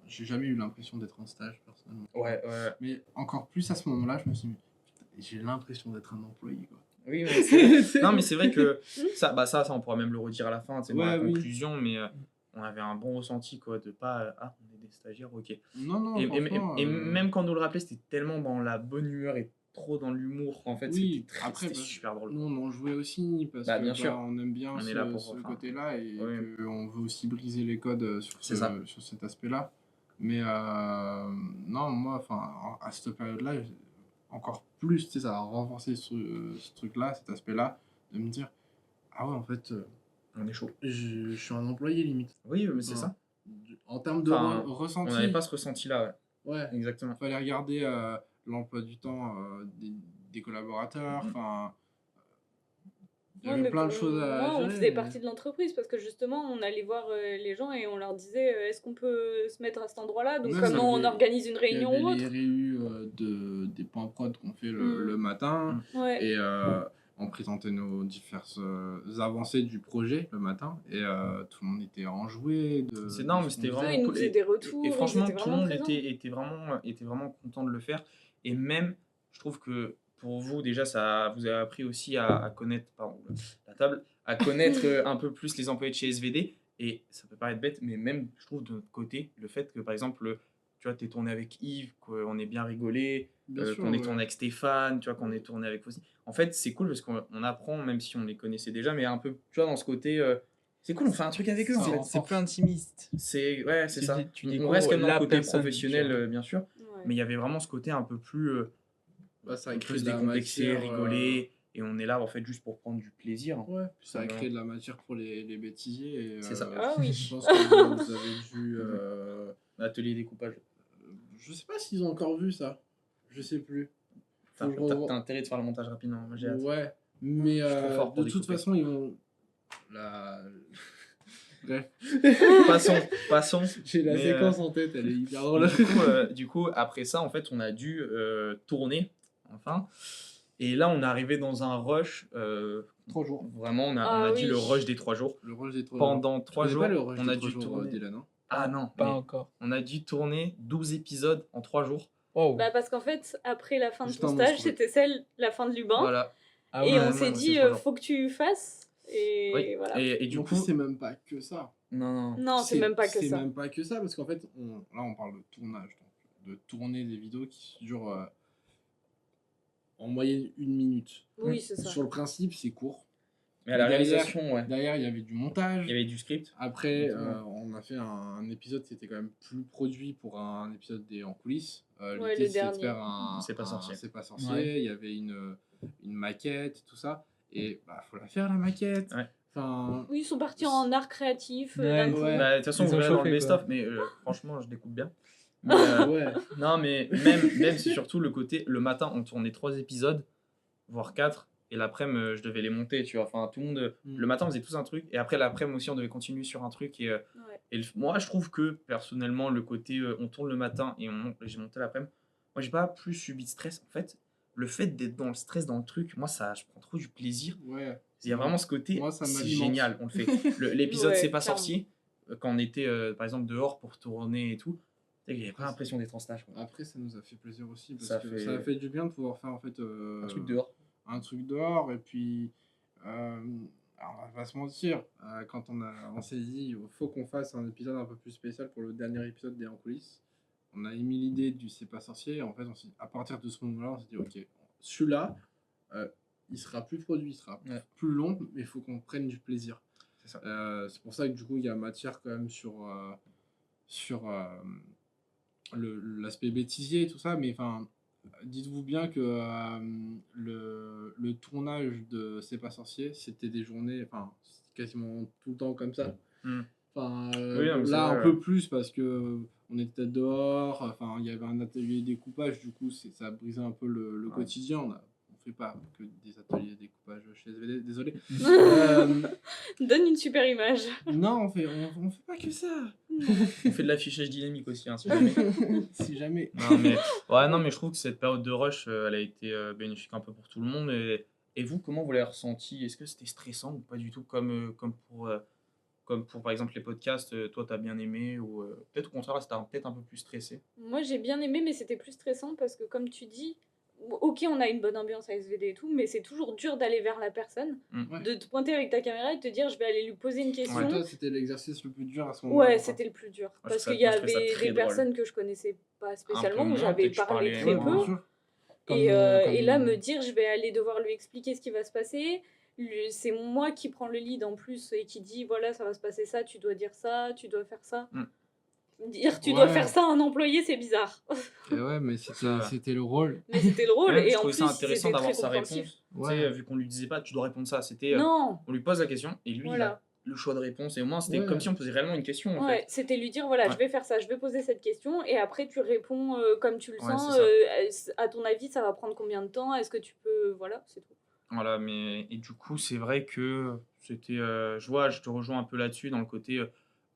j'ai jamais eu l'impression d'être en stage, personnellement. Ouais, Mais encore plus à ce moment-là, je me suis dit, putain, j'ai l'impression d'être un employé, quoi. oui, mais c'est... Non, mais c'est vrai que ça, on pourra même le redire à la fin, c'est dans la Ouais, oui. conclusion, mais on avait un bon ressenti, quoi, de pas on est des stagiaires, ok. Non, non, Et franchement, même quand on nous le rappelait, c'était tellement dans la bonne humeur et trop dans l'humour, en fait, oui, c'était parce- super drôle. nous, on en jouait aussi, parce Bah, que bien sûr. on aime bien On est ce, là pour- ce enfin, côté-là, et oui. qu'on veut aussi briser les codes sur, C'est ça. sur cet aspect-là. Mais non, moi, à cette période-là, encore plus, tu sais, ça a renforcé ce truc-là, cet aspect-là, de me dire, ah ouais, en fait, On est chaud. je suis un employé limite. Oui, mais c'est Ouais. ça. En termes de Enfin, ressenti, On n'avait pas ce ressenti-là, ouais, ouais, exactement. fallait regarder l'emploi du temps des collaborateurs, enfin, il y Ouais, avait mais plein de choses à moi, on gérer, faisait mais- partie de l'entreprise parce que justement, on allait voir les gens et on leur disait est-ce qu'on peut se mettre à cet endroit-là? Donc, Même, comment il y on avait- organise une Il y réunion ou avait autre? les réus des points prod qu'on fait le matin, Ouais. et on présentait nos diverses avancées du projet le matin, et tout le monde était enjoué. C'est non, mais c'était Ouais, vraiment ils nous cool. faisaient des retours. Et franchement, ils étaient tout le vraiment monde présents. était vraiment content de le faire. Et même, je trouve que pour vous, déjà, ça vous a appris aussi à connaître, pardon, la table, à connaître un peu plus les employés de chez SVD. Et ça peut paraître bête, mais même, je trouve, de notre côté, le fait que, par exemple, tu vois, t'es tourné avec Yves, qu'on ait bien rigolé, Bien sûr, qu'on ait ouais. tourné avec Stéphane, tu vois, qu'on ait tourné avec Fossi. En fait, c'est cool parce qu'on apprend, même si on les connaissait déjà, mais un peu, tu vois, dans ce côté, c'est cool, on fait un truc avec eux, en Ça fait. renforce. C'est plus intimiste. C'est Tu ça. dis- tu On découvres reste quand même dans la le côté personne professionnel, future. bien sûr, Ouais. mais il y avait vraiment ce côté un peu plus Bah, ça un a peu créé plus de la décomplexé, matière, rigoler, et on est là en fait juste pour prendre du plaisir. ouais, ça a Simplement. créé de la matière pour les bêtisiers. Et, C'est ça. Ah oui. Je pense que vous avez dû. Atelier découpage. Je sais pas s'ils ont encore vu ça. Je sais plus. T'as Faut que je revoie. t'as intérêt de faire le montage rapidement. Moi, j'ai hâte. Ouais, mais Je suis trop fort pour de toute découper. façon, ils vont. La... Bref, Passons. j'ai la Mais, séquence en tête, elle est hyper drôle. Du coup, après ça, en fait, on a dû tourner, enfin. Et là, on est arrivé dans un rush. 3 jours. Vraiment, on Ah a dit oui. le rush des 3 jours. Le rush des 3 Pendant 3 jours. jours, Pas le rush on des a 3 dû jours, tourner. Dylan, hein. Ah non, Pas mais encore. on a dû tourner 12 épisodes en 3 jours. Oh. Bah, parce qu'en fait, après la fin de Juste ton un stage, monstre. c'était la fin de Lubin. Voilà. Ah Et oui, on ouais, s'est ouais, dit c'est 3 jours. faut que tu fasses. Et Oui. voilà. Et Et du en coup, plus, c'est même pas que ça. non. Non, c'est même pas que C'est ça. même pas que ça, parce qu'en fait, là, on parle de tournage. Donc, de tourner des vidéos qui durent en moyenne 1 minute. Oui, c'est ça. Sur le principe, c'est court. Mais à la Derrière- réalisation, ouais. Derrière, il y avait du montage. Il y avait du script. Après, Exactement. on a fait un épisode qui était quand même plus produit pour un épisode en coulisses. Ouais, L'idée, le c'était de dernier. faire un C'est pas sorcier. C'est pas sorcier. Ouais. Il y avait une maquette, tout ça. Et bah, faut la faire, la maquette. Ouais. Enfin, Oui, ils sont partis en art créatif. Ouais. d'un coup. Ouais. Bah, de toute façon, Ils vous ont verrez dans chauffé, le quoi. best-of, mais franchement, je découpe bien. Mais, ouais. non, mais même c'est surtout le côté, le matin, on tournait 3 épisodes, voire 4, et l'après-midi, je devais les monter, tu vois. Enfin, tout le monde, le matin, on faisait tous un truc, et après, l'après-midi aussi, on devait continuer sur un truc. Ouais. Moi, je trouve que, personnellement, le côté on tourne le matin et j'ai monté l'après-midi, moi, j'ai pas plus subi de stress. En fait, le fait d'être dans le stress, dans le truc, moi, je prends trop du plaisir. Ouais. Il y a vraiment ce côté, Moi, ça c'est m'alimente. génial, on le fait. L'épisode Ouais, C'est pas clairement. sorcier, quand on était, par exemple, dehors pour tourner et tout, tu sais, j'avais pas l'impression d'être en stage, quoi. Après, ça nous a fait plaisir aussi parce Ça que fait- ça a fait du bien de pouvoir faire en fait Un truc dehors. un truc dehors et puis alors, on va pas se mentir, quand on s'est dit il faut qu'on fasse un épisode un peu plus spécial pour le dernier épisode des En coulisses, on a émis l'idée du C'est pas sorcier et en fait à partir de ce moment-là on s'est dit ok, celui-là il sera plus produit, il sera Ouais. plus long, mais il faut qu'on prenne du plaisir. C'est ça. C'est pour ça que du coup il y a matière quand même sur l'aspect bêtisier et tout ça, mais enfin, dites-vous bien que le tournage de C'est pas sorcier, c'était des journées, enfin, c'était quasiment tout le temps comme ça. Mm. Enfin, Oui, non, mais c'est là, vrai, un peu plus parce que on était dehors, enfin, il y avait un atelier découpage, du coup, ça a brisé un peu le Ouais. quotidien. On fait pas que des ateliers découpage chez SVD, désolé. Donne une super image. Non, on fait pas que ça. On fait de l'affichage dynamique aussi, hein, si jamais. Si jamais. Non, mais je trouve que cette période de rush, elle a été bénéfique un peu pour tout le monde. Et vous, comment vous l'avez ressenti? Est-ce que c'était stressant ou pas du tout, comme pour par exemple les podcasts, toi t'as bien aimé, ou peut-être au contraire, c'était peut-être un peu plus stressé? Moi, j'ai bien aimé, mais c'était plus stressant parce que, comme tu dis, ok, on a une bonne ambiance à SVD et tout, mais c'est toujours dur d'aller vers la personne, Ouais. de te pointer avec ta caméra et de te dire je vais aller lui poser une question. Toi, c'était l'exercice le plus dur à ce moment-là. Ouais, quoi. c'était le plus dur. je Parce trouvais qu'il y ça- moi, je trouvais ça avait très des drôle. personnes que je connaissais pas spécialement, où moins, j'avais peut-être tu parlé parlais très moins. peu. bien sûr. Et là, comme- me dire je vais aller devoir lui expliquer ce qui va se passer. C'est moi qui prends le lead en plus et qui dit voilà, ça va se passer ça, tu dois dire ça, tu dois faire ça. Mm. Dire tu dois Ouais. faire ça à un employé, c'est bizarre. Et ouais, mais Ça- c'était le rôle. Mais c'était le rôle. Même, Et je en trouvais plus, ça intéressant c'était d'avoir très sa compréhensif. réponse. Tu Ouais. sais, vu qu'on lui disait pas, tu dois répondre ça. C'était, Non, on lui pose la question et lui, il voilà. a le choix de réponse. Et au moins, c'était Ouais. comme si on posait réellement une question, en Ouais, fait. c'était lui dire voilà, Ouais. je vais faire ça, je vais poser cette question, et après tu réponds comme tu le Ouais, sens. c'est À ton avis, ça va prendre combien de temps? Est-ce que tu peux. Voilà, c'est tout. Voilà, et du coup, c'est vrai que c'était. Je te rejoins un peu là-dessus, dans le côté.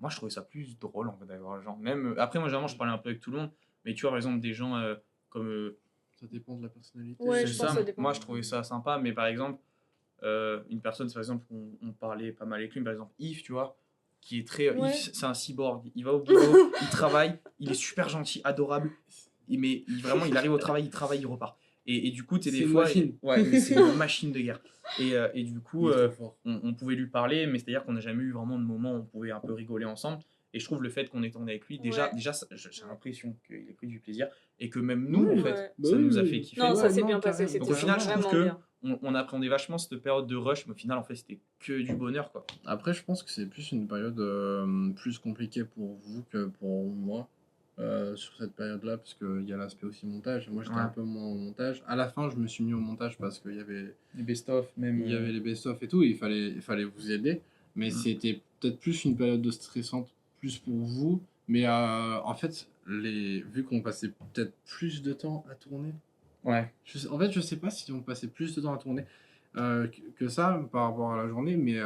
Moi, je trouvais ça plus drôle, en fait, d'avoir genre. Même, après, moi, généralement, je parlais un peu avec tout le monde, mais tu vois, par exemple, des gens comme. Ça dépend de la personnalité. Ouais, C'est je pense ça, que ça dépend. moi, je trouvais ça sympa, mais par exemple, une personne, par exemple, on parlait pas mal avec lui, par exemple, Yves, tu vois, qui est très. Ouais. Yves, c'est un cyborg. Il va au bureau, il travaille, il est super gentil, adorable, mais vraiment, il arrive au travail, il repart. Et du coup, tu sais, C'est des une fois. machine. Ouais, mais c'est une machine de guerre. Et du coup, Il est trop fort. on pouvait lui parler, mais c'est-à-dire qu'on n'a jamais eu vraiment de moment où on pouvait un peu rigoler ensemble. Et je trouve le fait qu'on est tourné avec lui, déjà, Ouais. j'ai l'impression qu'il ait pris du plaisir et que même nous, en Oui, fait, ouais. ça Bah nous a oui, fait oui. kiffer. Non, ça Ouais, s'est non, bien passé. carrément. C'était Donc au final, je trouve vraiment que bien. on appréhendait vachement cette période de rush, mais au final, en fait, c'était que du bonheur, quoi. Après, je pense que c'est plus une période plus compliquée pour vous que pour moi sur cette période-là, parce qu'il y a l'aspect aussi montage. Moi, j'étais Ouais. un peu moins au montage. À la fin, je me suis mis au montage parce qu'il y avait Les best-of, même. il y avait les best-of et tout, et il fallait vous aider. Mais c'était peut-être plus une période de stressante, plus pour vous. Mais en fait, vu qu'on passait peut-être plus de temps à tourner, Ouais. en fait, je sais pas si on passait plus de temps à tourner que ça par rapport à la journée, mais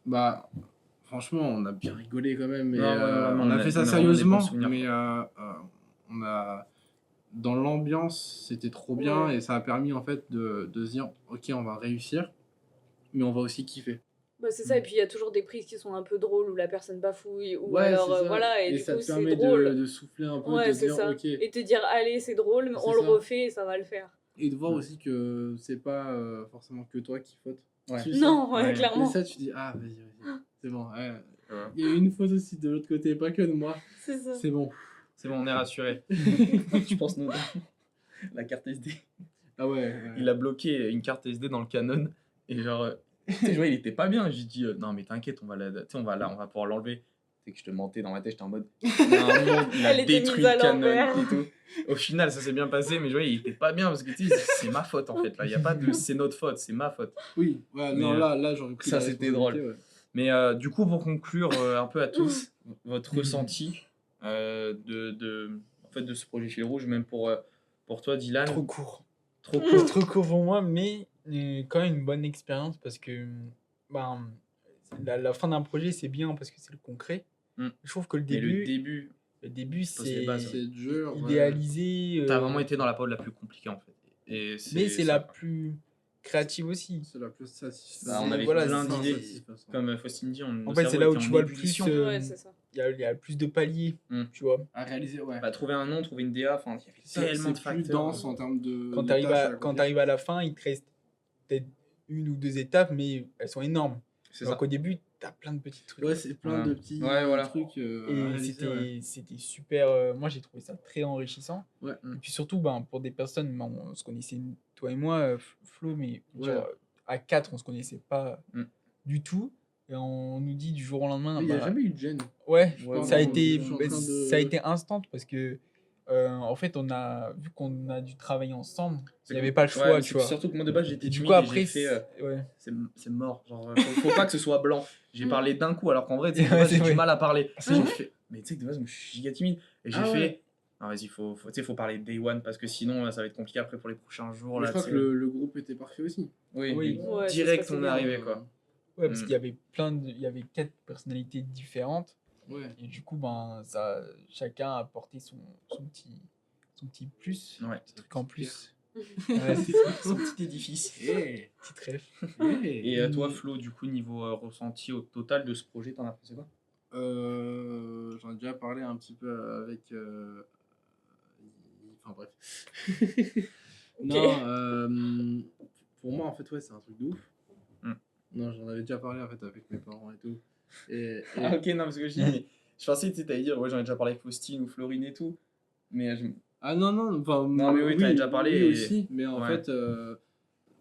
bah, franchement, on a bien rigolé quand même. Et, Non, ouais, vraiment, on a fait on ça a vraiment des bons sérieusement, souvenirs, mais on a dans l'ambiance, c'était trop bien Ouais. et ça a permis en fait de se dire ok, on va réussir, mais on va aussi kiffer. Bah, c'est ça, et puis il y a toujours des prises qui sont un peu drôles où la personne bafouille, ou Ouais, alors c'est ça. voilà, et du ça coup te c'est permet drôle. de souffler un peu, Ouais, de c'est dire ça. ok, Et te dire allez, c'est drôle, mais C'est on le ça. refait et ça va le faire. et de voir aussi que c'est pas forcément que toi qui faute. Ouais. Tu le sais. Non, ouais, Ouais. Et clairement. ça, tu dis ah, vas-y, c'est bon. Ouais. Ouais. Il y a une faute aussi de l'autre côté, pas que de moi. C'est ça. C'est bon. C'est bon, on est rassuré. Tu penses nous la carte SD. Ah ouais. Il a bloqué une carte SD dans le Canon et genre tu sais, je vois, il était pas bien. J'ai dit non mais t'inquiète, on va pouvoir l'enlever. C'est que je te mentais dans ma tête, j'étais en mode il y a un monde, il a Elle était détruit mise à le Canon l'envers. et tout. Au final, ça s'est bien passé, mais je vois, il était pas bien parce que tu sais, c'est ma faute en fait là, il y a pas de c'est notre faute, c'est ma faute. Oui, ouais, Mais, non, là j'aurais pris ça, la c'était responsabilité, ouais. Mais du coup, pour conclure un peu à tous, votre ressenti en fait, de ce projet Fil Rouge, même pour toi, Dylan. Trop court. Trop court. Trop court pour moi, mais quand même une bonne expérience parce que ben, la fin d'un projet, c'est bien parce que c'est le concret. Mm. Je trouve que le Mais le début, début, c'est pose les bases, C'est dur. ouais. idéalisé. t'as vraiment été dans la période la plus compliquée en fait. Et Mais c'est ça. la plus créative aussi. C'est la plus satisfaisante. Bah, on avait voilà, plein c'est- d'idées. Comme Faustine dit, En fait, c'est là où tu vois le plus. Ouais, c'est ça. Il y a plus de paliers, Mm. tu vois. À réaliser, ouais. Bah, trouver un nom, trouver une DA, enfin, il y avait Ça, tellement de c'est plus facteurs. dense en termes de. Quand de tu arrives tâches à, accomplir. quand t'arrives à la fin, il te reste peut-être 1 ou 2 étapes, mais elles sont énormes. C'est Donc ça. au début, tu as plein de petits trucs. Ouais, c'est plein Voilà. de petits Ouais, voilà. trucs. à Et réaliser, ouais. c'était super. Moi, j'ai trouvé ça très enrichissant. Ouais. Et puis surtout, ben, pour des personnes, ben, on se connaissait, toi et moi, Flo, mais Ouais. genre, à 4, on se connaissait pas Mm. du tout. Et on nous dit du jour au lendemain. Il n'y a bah, jamais eu de gêne. Ouais, Ouais, ça a ouais, été, je suis en bah, train de- ça a été instant parce que, en fait, vu qu'on a dû travailler ensemble, il n'y avait pas le choix, Ouais, tu vois. Surtout que moi de base j'étais Et du timide coup, et après, j'ai fait, ouais. c'est mort. Genre, faut pas que ce soit blanc. J'ai parlé d'un coup alors qu'en vrai, tu sais, de Ouais, base, c'est j'ai du vrai. mal à parler. C'est J'ai vrai. fait, mais tu sais que de base, moi, je suis giga timide. Et j'ai Ah fait, ouais. non, vas-y, tu sais, faut parler day one parce que sinon, là, ça va être compliqué après pour les prochains jours. Mais Là, je crois tu que sais. le groupe était parfait aussi. Oui, Oui. Ouais, ça se direct, passait on est bien. arrivé quoi. Ouais, parce Mm. qu'il y avait il y avait 4 personnalités différentes. Ouais. Et du coup, ben, chacun a apporté son petit plus, Ouais. petit truc en plus. Ouais, Ouais, Son petit édifice. Eh, petite ref. eh. Et toi, Flo, du coup, niveau ressenti au total de ce projet, t'en as pensé quoi? J'en ai déjà parlé un petit peu avec. Enfin bref. Non, pour moi, en fait, ouais, c'est un truc de ouf. Mm. Non, j'en avais déjà parlé en fait avec mes parents et tout. Ah, ok, non, parce que je dis, mais je pensais que tu allais dire, ouais, j'en ai déjà parlé avec Faustine ou Florine et tout. Mais Ah non, non, enfin. Non, mais oui, t'en as déjà parlé Oui, et- aussi, mais en Ouais. fait,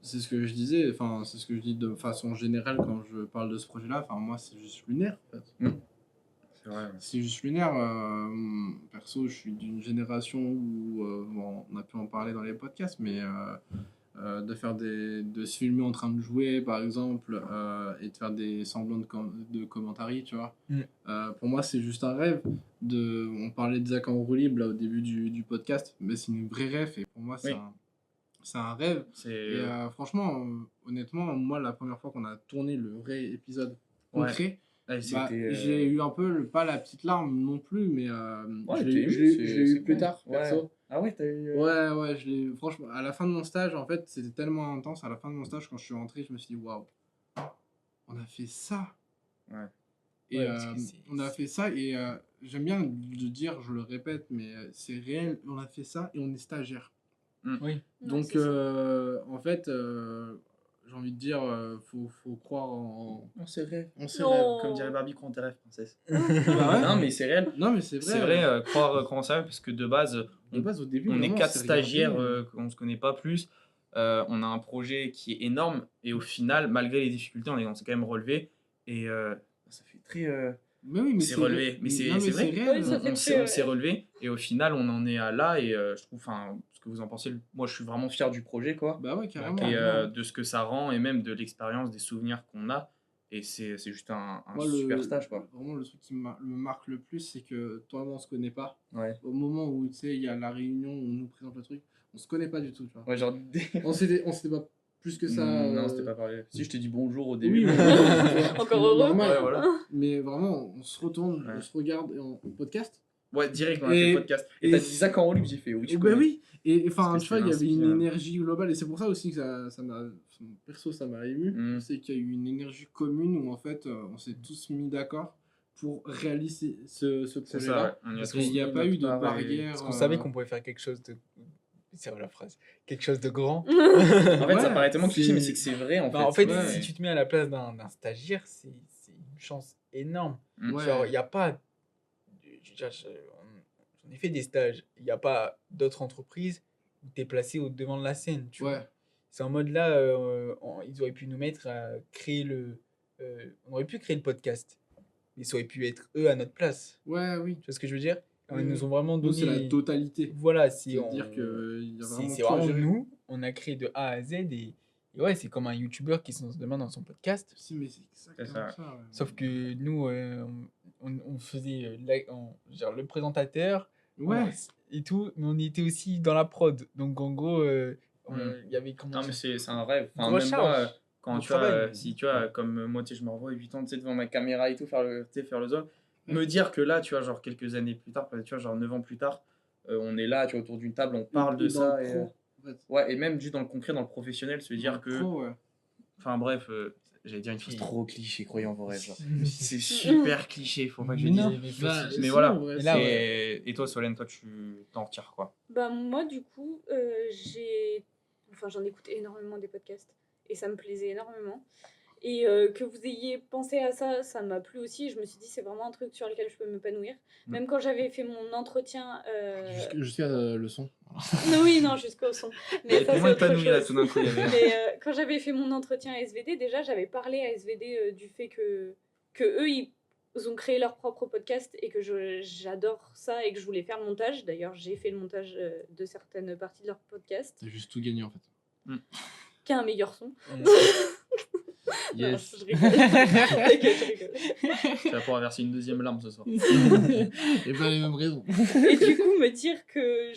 c'est ce que je disais, enfin, c'est ce que je dis de façon générale quand je parle de ce projet-là. Enfin, moi, c'est juste lunaire, en fait. c'est vrai. C'est juste lunaire. Perso, je suis d'une génération où bon, on a pu en parler dans les podcasts, mais de se filmer en train de jouer, par exemple, et de faire des semblants de commentary, tu vois. Mm. Pour moi, c'est juste un rêve. On parlait de Zach en roue libre là, au début du podcast, mais c'est une vraie rêve, et pour moi, Oui. c'est un rêve. C'est. Et franchement, honnêtement, moi, la première fois qu'on a tourné le vrai épisode Ouais. concret, Ouais, bah, c'était, j'ai eu un peu, pas la petite larme non plus, mais Ouais, je t'es l'ai ému, je l'ai- c'est- je l'ai c'est eu plus cool. tard, Ouais. perso. Ah ouais, t'as eu. Ouais, franchement, à la fin de mon stage, en fait, c'était tellement intense. À la fin de mon stage, quand je suis rentré, je me suis dit, waouh, on a fait ça. Ouais. Et Ouais, parce que c'est- on a fait ça, et j'aime bien le dire, je le répète, mais c'est réel, on a fait ça et on est stagiaire. Oui. Ouais, Donc, c'est ça. en fait, j'ai envie de dire, faut croire en C'est vrai. ses Non. rêves. Comme dirait Barbie, crois en tes rêves, princesse. Bah ouais. Non, mais c'est réel. Non, mais c'est vrai. C'est vrai, croire en ça, parce que de base, De base, au début, on est vraiment, 4 c'est regardé, stagiaires, on se connaît pas plus. On a un projet qui est énorme, et au final, malgré les difficultés, on s'est quand même relevé. Et ça fait très. Mais oui, mais c'est relevé, ré- mais c'est non, mais vrai. réel. Oui, ça fait On très, s'est ouais. relevé, et au final, on en est à là. Et je trouve, enfin, ce que vous en pensez, moi, je suis vraiment fier du projet, quoi. Bah ouais, carrément. Et carrément. de ce que ça rend, et même de l'expérience, des souvenirs qu'on a. Et c'est juste un Moi, super stage, quoi. Vraiment, le truc qui me marque le plus, c'est que toi et moi, on se connaît pas. Ouais. Au moment où, tu sais, il y a la réunion où on nous présente le truc, on se connaît pas du tout, tu vois. Ouais, genre. On s'était pas plus que ça. Non, c'était pas parlé. Si, je t'ai dit bonjour au début. Oui, mais Encore heureux. normal. Ouais, voilà. Mais vraiment, on se retourne, Ouais. on se regarde en podcast. Ouais, direct, on a fait Et- le podcast. Et et t'as dit c'est- Zach en libre, j'ai fait oui, tu Bah connais. oui, et enfin, Parce tu que vois, il y c'est avait une inspirant. énergie globale, et c'est pour ça aussi que ça m'a. Perso, ça m'a ému. Mm. C'est qu'il y a eu une énergie commune où en fait, on s'est tous mis d'accord pour réaliser ce C'est projet-là. ça, ouais. On y a Parce tous qu'il n'y a mis pas eu notre de part et- barrière. Parce qu'on savait qu'on pouvait faire quelque chose de. C'est vrai la phrase. Quelque chose de grand. En fait, ça Ouais, paraît tellement cliché, c'est- mais c'est que c'est vrai, en fait. Bah, en fait, ouais. si tu te mets à la place d'un stagiaire, c'est une chance énorme. Mm. Ouais. Genre, il n'y a pas. J'en ai fait des stages. Il n'y a pas d'autres entreprises où tu es placé au devant de la scène. Tu vois. Ouais. C'est en mode là, ils auraient pu nous mettre à créer on aurait pu créer le podcast. Mais ça aurait pu être eux à notre place. Ouais, oui. Tu vois ce que je veux dire? Oui, Ils oui. nous ont vraiment Nous, donné. c'est la totalité. Voilà, C'est-à-dire qu'il y a vraiment c'est tout à vraiment gérer. nous. On a créé de A à Z et ouais, c'est comme un YouTuber qui se lance demain dans son podcast. Si, mais c'est exactement C'est ça. ça. ouais. Sauf que nous, on faisait genre le présentateur Ouais. et tout, mais on était aussi dans la prod. Donc en gros, Il y avait comment Non, mais dire, c'est un rêve. Enfin, grosse même moi, charge quand de tu vois, travail. si tu vois, comme moi, tu sais, je me revois 8 ans, tu sais, devant ma caméra et tout, faire le zone, me dire que là, tu vois, genre quelques années plus tard, tu vois, genre 9 ans plus tard, on est là, tu vois, autour d'une table, on parle de Et dans ça. le pro, en fait. Ouais, et même juste dans le concret, dans le professionnel, se Dans dire le que. pro, ouais. Enfin, bref, j'allais dire une chose Puis- trop cliché, croyant vos rêves. Genre. C'est super cliché, faut pas que je le Non. dise. Bah, Mais si, voilà. en vrai, Et là, Et toi, Solène, toi, tu t'en retires quoi? Bah moi du coup j'en écoute énormément des podcasts et ça me plaisait énormément et que vous ayez pensé à ça, ça m'a plu aussi. Je me suis dit c'est vraiment un truc sur lequel je peux m'épanouir. Même quand j'avais fait mon entretien Jusqu'à le son. oui non jusqu'au son mais Elle est ça tellement c'est autre épanouie là, chose. tout d'un coup, il y avait. Mais quand j'avais fait mon entretien à SVD, déjà, j'avais parlé à SVD du fait que eux, ils ont créé leur propre podcast et que j'adore ça et que je voulais faire le montage. D'ailleurs, j'ai fait le montage de certaines parties de leur podcast, T'as juste tout gagné en fait. qui a un meilleur son. Yes. Non, je rigole. T'inquiète, je rigole. Tu vas pouvoir verser une deuxième larme ce soir. Et pas les mêmes raisons. Et du coup, me dire que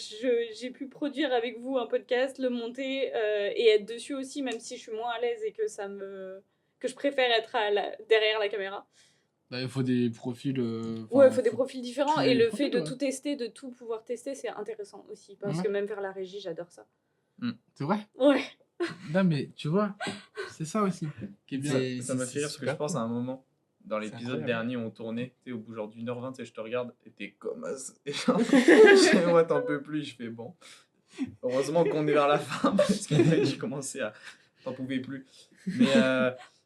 j'ai pu produire avec vous un podcast, le monter et être dessus aussi, même si je suis moins à l'aise et que que je préfère être derrière la caméra. Bah, il faut des profils. Ouais, il faut des profils différents. tous Et les le profils, fait de ouais. tout tester, de tout pouvoir tester, c'est intéressant aussi. Parce Ouais. que même faire la régie, j'adore ça. C'est vrai. Ouais. Non, mais tu vois, c'est ça aussi qui est bien. Ça m'a fait rire parce que je pense à un moment dans C'est l'épisode incroyable. dernier où on tournait, tu sais, au bout genre d'1h20, tu sais, je te regarde et t'es comme as. Et genre, je fais, moi, t'en peux plus. Je fais bon. Heureusement qu'on est vers la fin parce que j'ai commencé à. T'en pouvais plus. Mais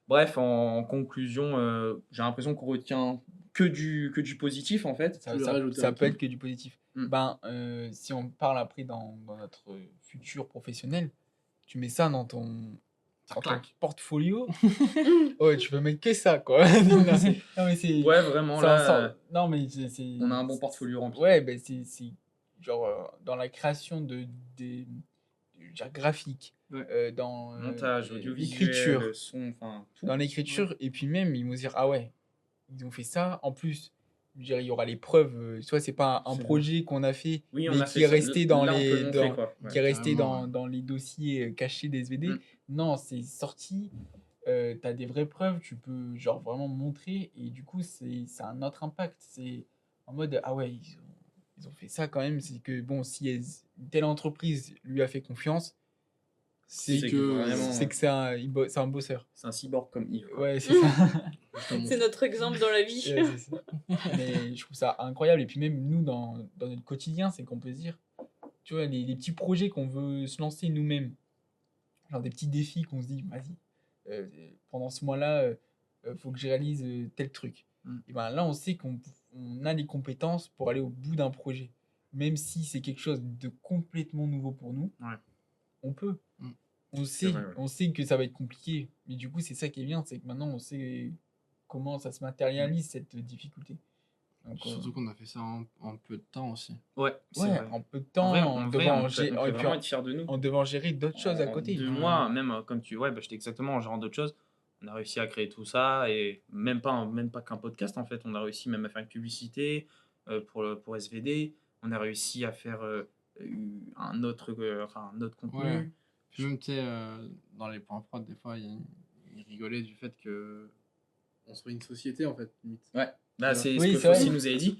bref, en conclusion, j'ai l'impression qu'on retient que du positif en fait. Ça, Tu veux ça- rajouter ça un peut truc être que du positif. Mm. Si on parle après dans notre futur professionnel, tu mets ça dans ton claque. portfolio. Ouais, tu peux mettre que ça, quoi. Non, mais c'est. Ouais, vraiment, ça- là, ça- non, mais on a un bon portfolio rempli. Ouais, ben c'est genre dans la création des je veux dire, graphiques, Ouais. dans Montage, l'écriture, audiovisuel, son, enfin tout. dans l'écriture, et puis même ils vont se dire ah ouais, ils ont fait ça. En plus, je veux dire, il y aura les preuves. Tu vois, c'est pas un C'est projet qu'on a fait, Oui, on mais a qui fait est ça. resté dans Là, on peut les le montrer, quoi. qui est resté carrément, dans les dossiers cachés des SVD. Mm. Non, c'est sorti. T'as des vraies preuves, tu peux genre vraiment montrer, et du coup c'est un autre impact. C'est en mode ah ouais, ils ont fait ça quand même. C'est que bon, si une telle entreprise lui a fait confiance, c'est C'est que vraiment- c'est un bosseur. C'est un cyborg comme Yves. quoi. Ouais, c'est ça. C'est notre exemple dans la vie. Ouais, c'est ça. Mais je trouve ça incroyable. Et puis même nous, dans notre quotidien, c'est qu'on peut se dire, tu vois, les petits projets qu'on veut se lancer nous-mêmes, genre des petits défis qu'on se dit, vas-y, pendant ce mois-là, faut que je réalise tel truc. Mm. Et ben là, on sait qu'on a les compétences pour aller au bout d'un projet. Même si c'est quelque chose de complètement nouveau pour nous, Ouais. on peut. Mm. vrai, ouais. On sait que ça va être compliqué. Mais du coup, c'est ça qui est bien, c'est que maintenant, on sait comment ça se matérialise, cette difficulté. Donc, Surtout qu'on a fait ça en peu de temps aussi. Ouais, c'est ouais, vrai. en peu de temps, En vrai, en on devant peut vraiment être fiers de nous. en devant gérer d'autres choses à En côté. 2 mois, même comme tu. Ouais, bah, j'étais exactement en gérant d'autres choses. On a réussi à créer tout ça et même pas qu'un podcast en fait. On a réussi même à faire une publicité pour SVD. On a réussi à faire un autre contenu. Ouais. Puis même, tu sais, dans les points prod, des fois, ils rigolaient du fait que on soit une société, en fait, limite. Ouais, là c'est Oui, ce que c'est vrai. Fossi nous avait dit.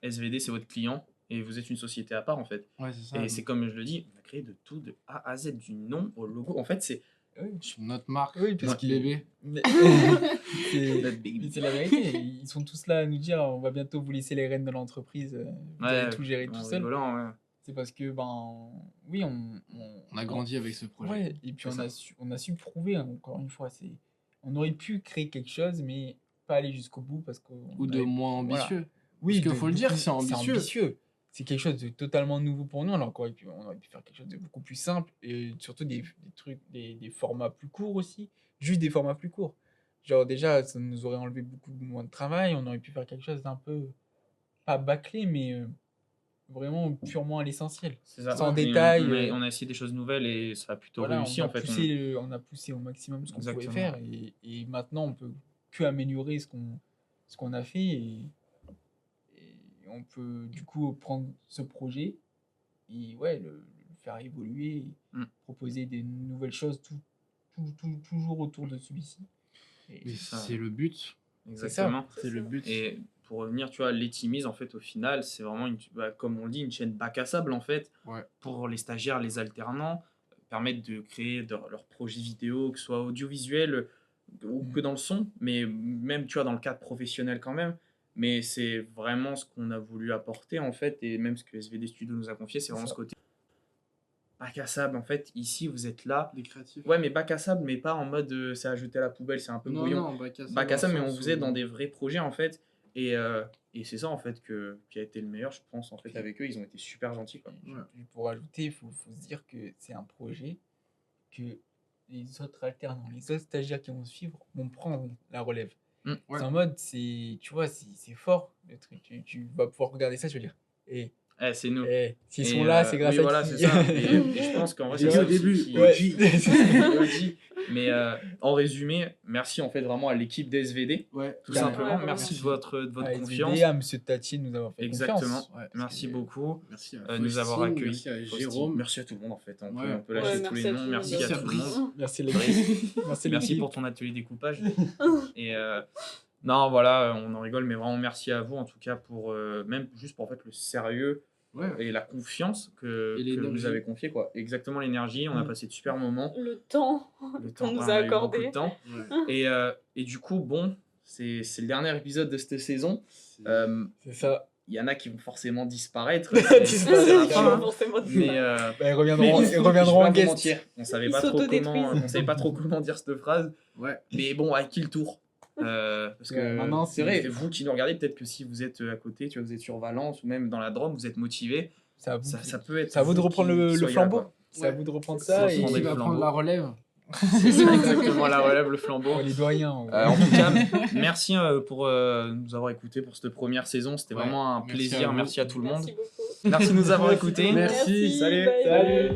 SVD c'est votre client et vous êtes une société à part en fait. Ouais, c'est ça. Et c'est comme je le dis, on a créé de tout de A à Z, du nom au logo. En fait, c'est Sur notre marque, Oui, parce notre qu'il- bébé. Mais- notre mais baby. c'est la vérité. Ils sont tous là à nous dire, on va bientôt vous laisser les rênes de l'entreprise, vous allez tout gérer tout en seul. rigolant, ouais. C'est parce que, oui, On a grandi avec ce projet. Ouais, et puis C'est on a su prouver, hein, encore une fois. On aurait pu créer quelque chose, mais pas aller jusqu'au bout parce qu'on Ou de avait- moins voilà. ambitieux. Oui, Parce qu'il faut le dire, c'est ambitieux. C'est quelque chose de totalement nouveau pour nous. Alors on aurait pu faire quelque chose de beaucoup plus simple et surtout des trucs, des formats plus courts aussi. Juste des formats plus courts. Genre déjà, ça nous aurait enlevé beaucoup moins de travail. On aurait pu faire quelque chose d'un peu, pas bâclé, mais vraiment purement à l'essentiel. C'est ça. Sans Et détail. on a essayé des choses nouvelles et ça a plutôt Voilà, réussi on a en fait. on a poussé au maximum ce qu'on pouvait Exactement. faire et maintenant on peut que améliorer ce qu'on a fait et on peut du coup prendre ce projet et ouais le faire évoluer, Mm. proposer des nouvelles choses toujours autour de celui-ci. Et Mais ça. c'est le but. Exactement. C'est le ça. but. Et pour revenir, tu vois, les Timmy's, en fait, au final, c'est vraiment, comme on le dit, une chaîne bac à sable, en fait, Ouais. pour les stagiaires, les alternants, permettre de créer leurs projets vidéo, que ce soit audiovisuel ou que dans le son, mais même, tu vois, dans le cadre professionnel quand même. Mais c'est vraiment ce qu'on a voulu apporter, en fait, et même ce que SVD Studio nous a confié, c'est vraiment ça. ce côté bac à sable, en fait. Ici, vous êtes là. Les créatifs. Ouais, mais bac à sable, mais pas en mode c'est à jeter à la poubelle, c'est un peu Non, brouillon. non, bac à sable. Bac à dans sable, le mais on sens vous aide où- dans des vrais projets, en fait. Et c'est ça, en fait, qui a été le meilleur, je pense, en fait, avec eux. Ils ont été super gentils, quoi. Ouais. Puis pour ajouter, il faut se dire que c'est un projet que les autres alternants, les autres stagiaires qui vont suivre vont prendre la relève. Mm. Ouais. C'est en mode, tu vois, c'est fort le truc. Tu vas pouvoir regarder ça, tu vas dire, C'est nous. s'ils Et, sont là, c'est grâce oui, à voilà, qui c'est ça. Et je pense qu'en vrai, J'ai c'est dit ça au début, aussi qui- Ouais. OG. Mais en résumé, merci, en fait, vraiment à l'équipe d'SVD, Ouais. tout Ouais, simplement. ouais, Merci de votre à confiance. SVD, à Monsieur Tati de nous avoir fait Exactement. confiance. Ouais, parce Merci que- beaucoup. Merci de à nous avoir Faustine, accueillis. Merci à Faustine. Jérôme. Merci à tout le monde, en fait. On Ouais. peut Ouais, lâcher tous merci les à noms. tout le Merci monde. à tout le monde. Merci l'équipe. Merci Merci l'équipe. pour ton atelier découpage. Et non, voilà, on en rigole, mais vraiment merci à vous en tout cas pour même juste pour en fait le sérieux Ouais. et la confiance que Et vous nous l'énergie. avez confié, quoi. Exactement, l'énergie. On a Mm. passé de super moments. Le temps Le qu'on nous on a eu beaucoup accordé. de temps. Ouais. Et du coup, bon, c'est le dernier épisode de cette saison. C'est- C'est ça. Il y en a qui vont forcément disparaître. Disparaître. C'est la fin, hein. Forcément. Mais Bah, ils mais reviendront, je ils vais reviendront pas en vous guest. mentir, on savait Ils pas trop s'autodétruisent. comment, on savait pas trop comment dire cette phrase. Ouais. Mais bon, à qui le tour Parce Ouais, que maintenant, c'est c'est- vrai, vous qui nous regardez, peut-être que si vous êtes à côté, tu vois, vous êtes sur Valence ou même dans la Drôme, vous êtes motivé, C'est à vous, ça peut être. c'est à vous de vous reprendre qui le soyez là, flambeau. quoi. C'est à Ouais. vous de reprendre Faut ça. prendre Et les Qui va flambeaux. prendre la relève? C'est ça, exactement, la relève, le flambeau. Oh, les doyens. En tout cas, merci pour nous avoir écoutés pour cette première saison. C'était Ouais, vraiment un merci plaisir. à vous. Merci à tout le monde. Merci beaucoup. Merci de nous avoir écoutés. Merci. Salut. bye. Salut.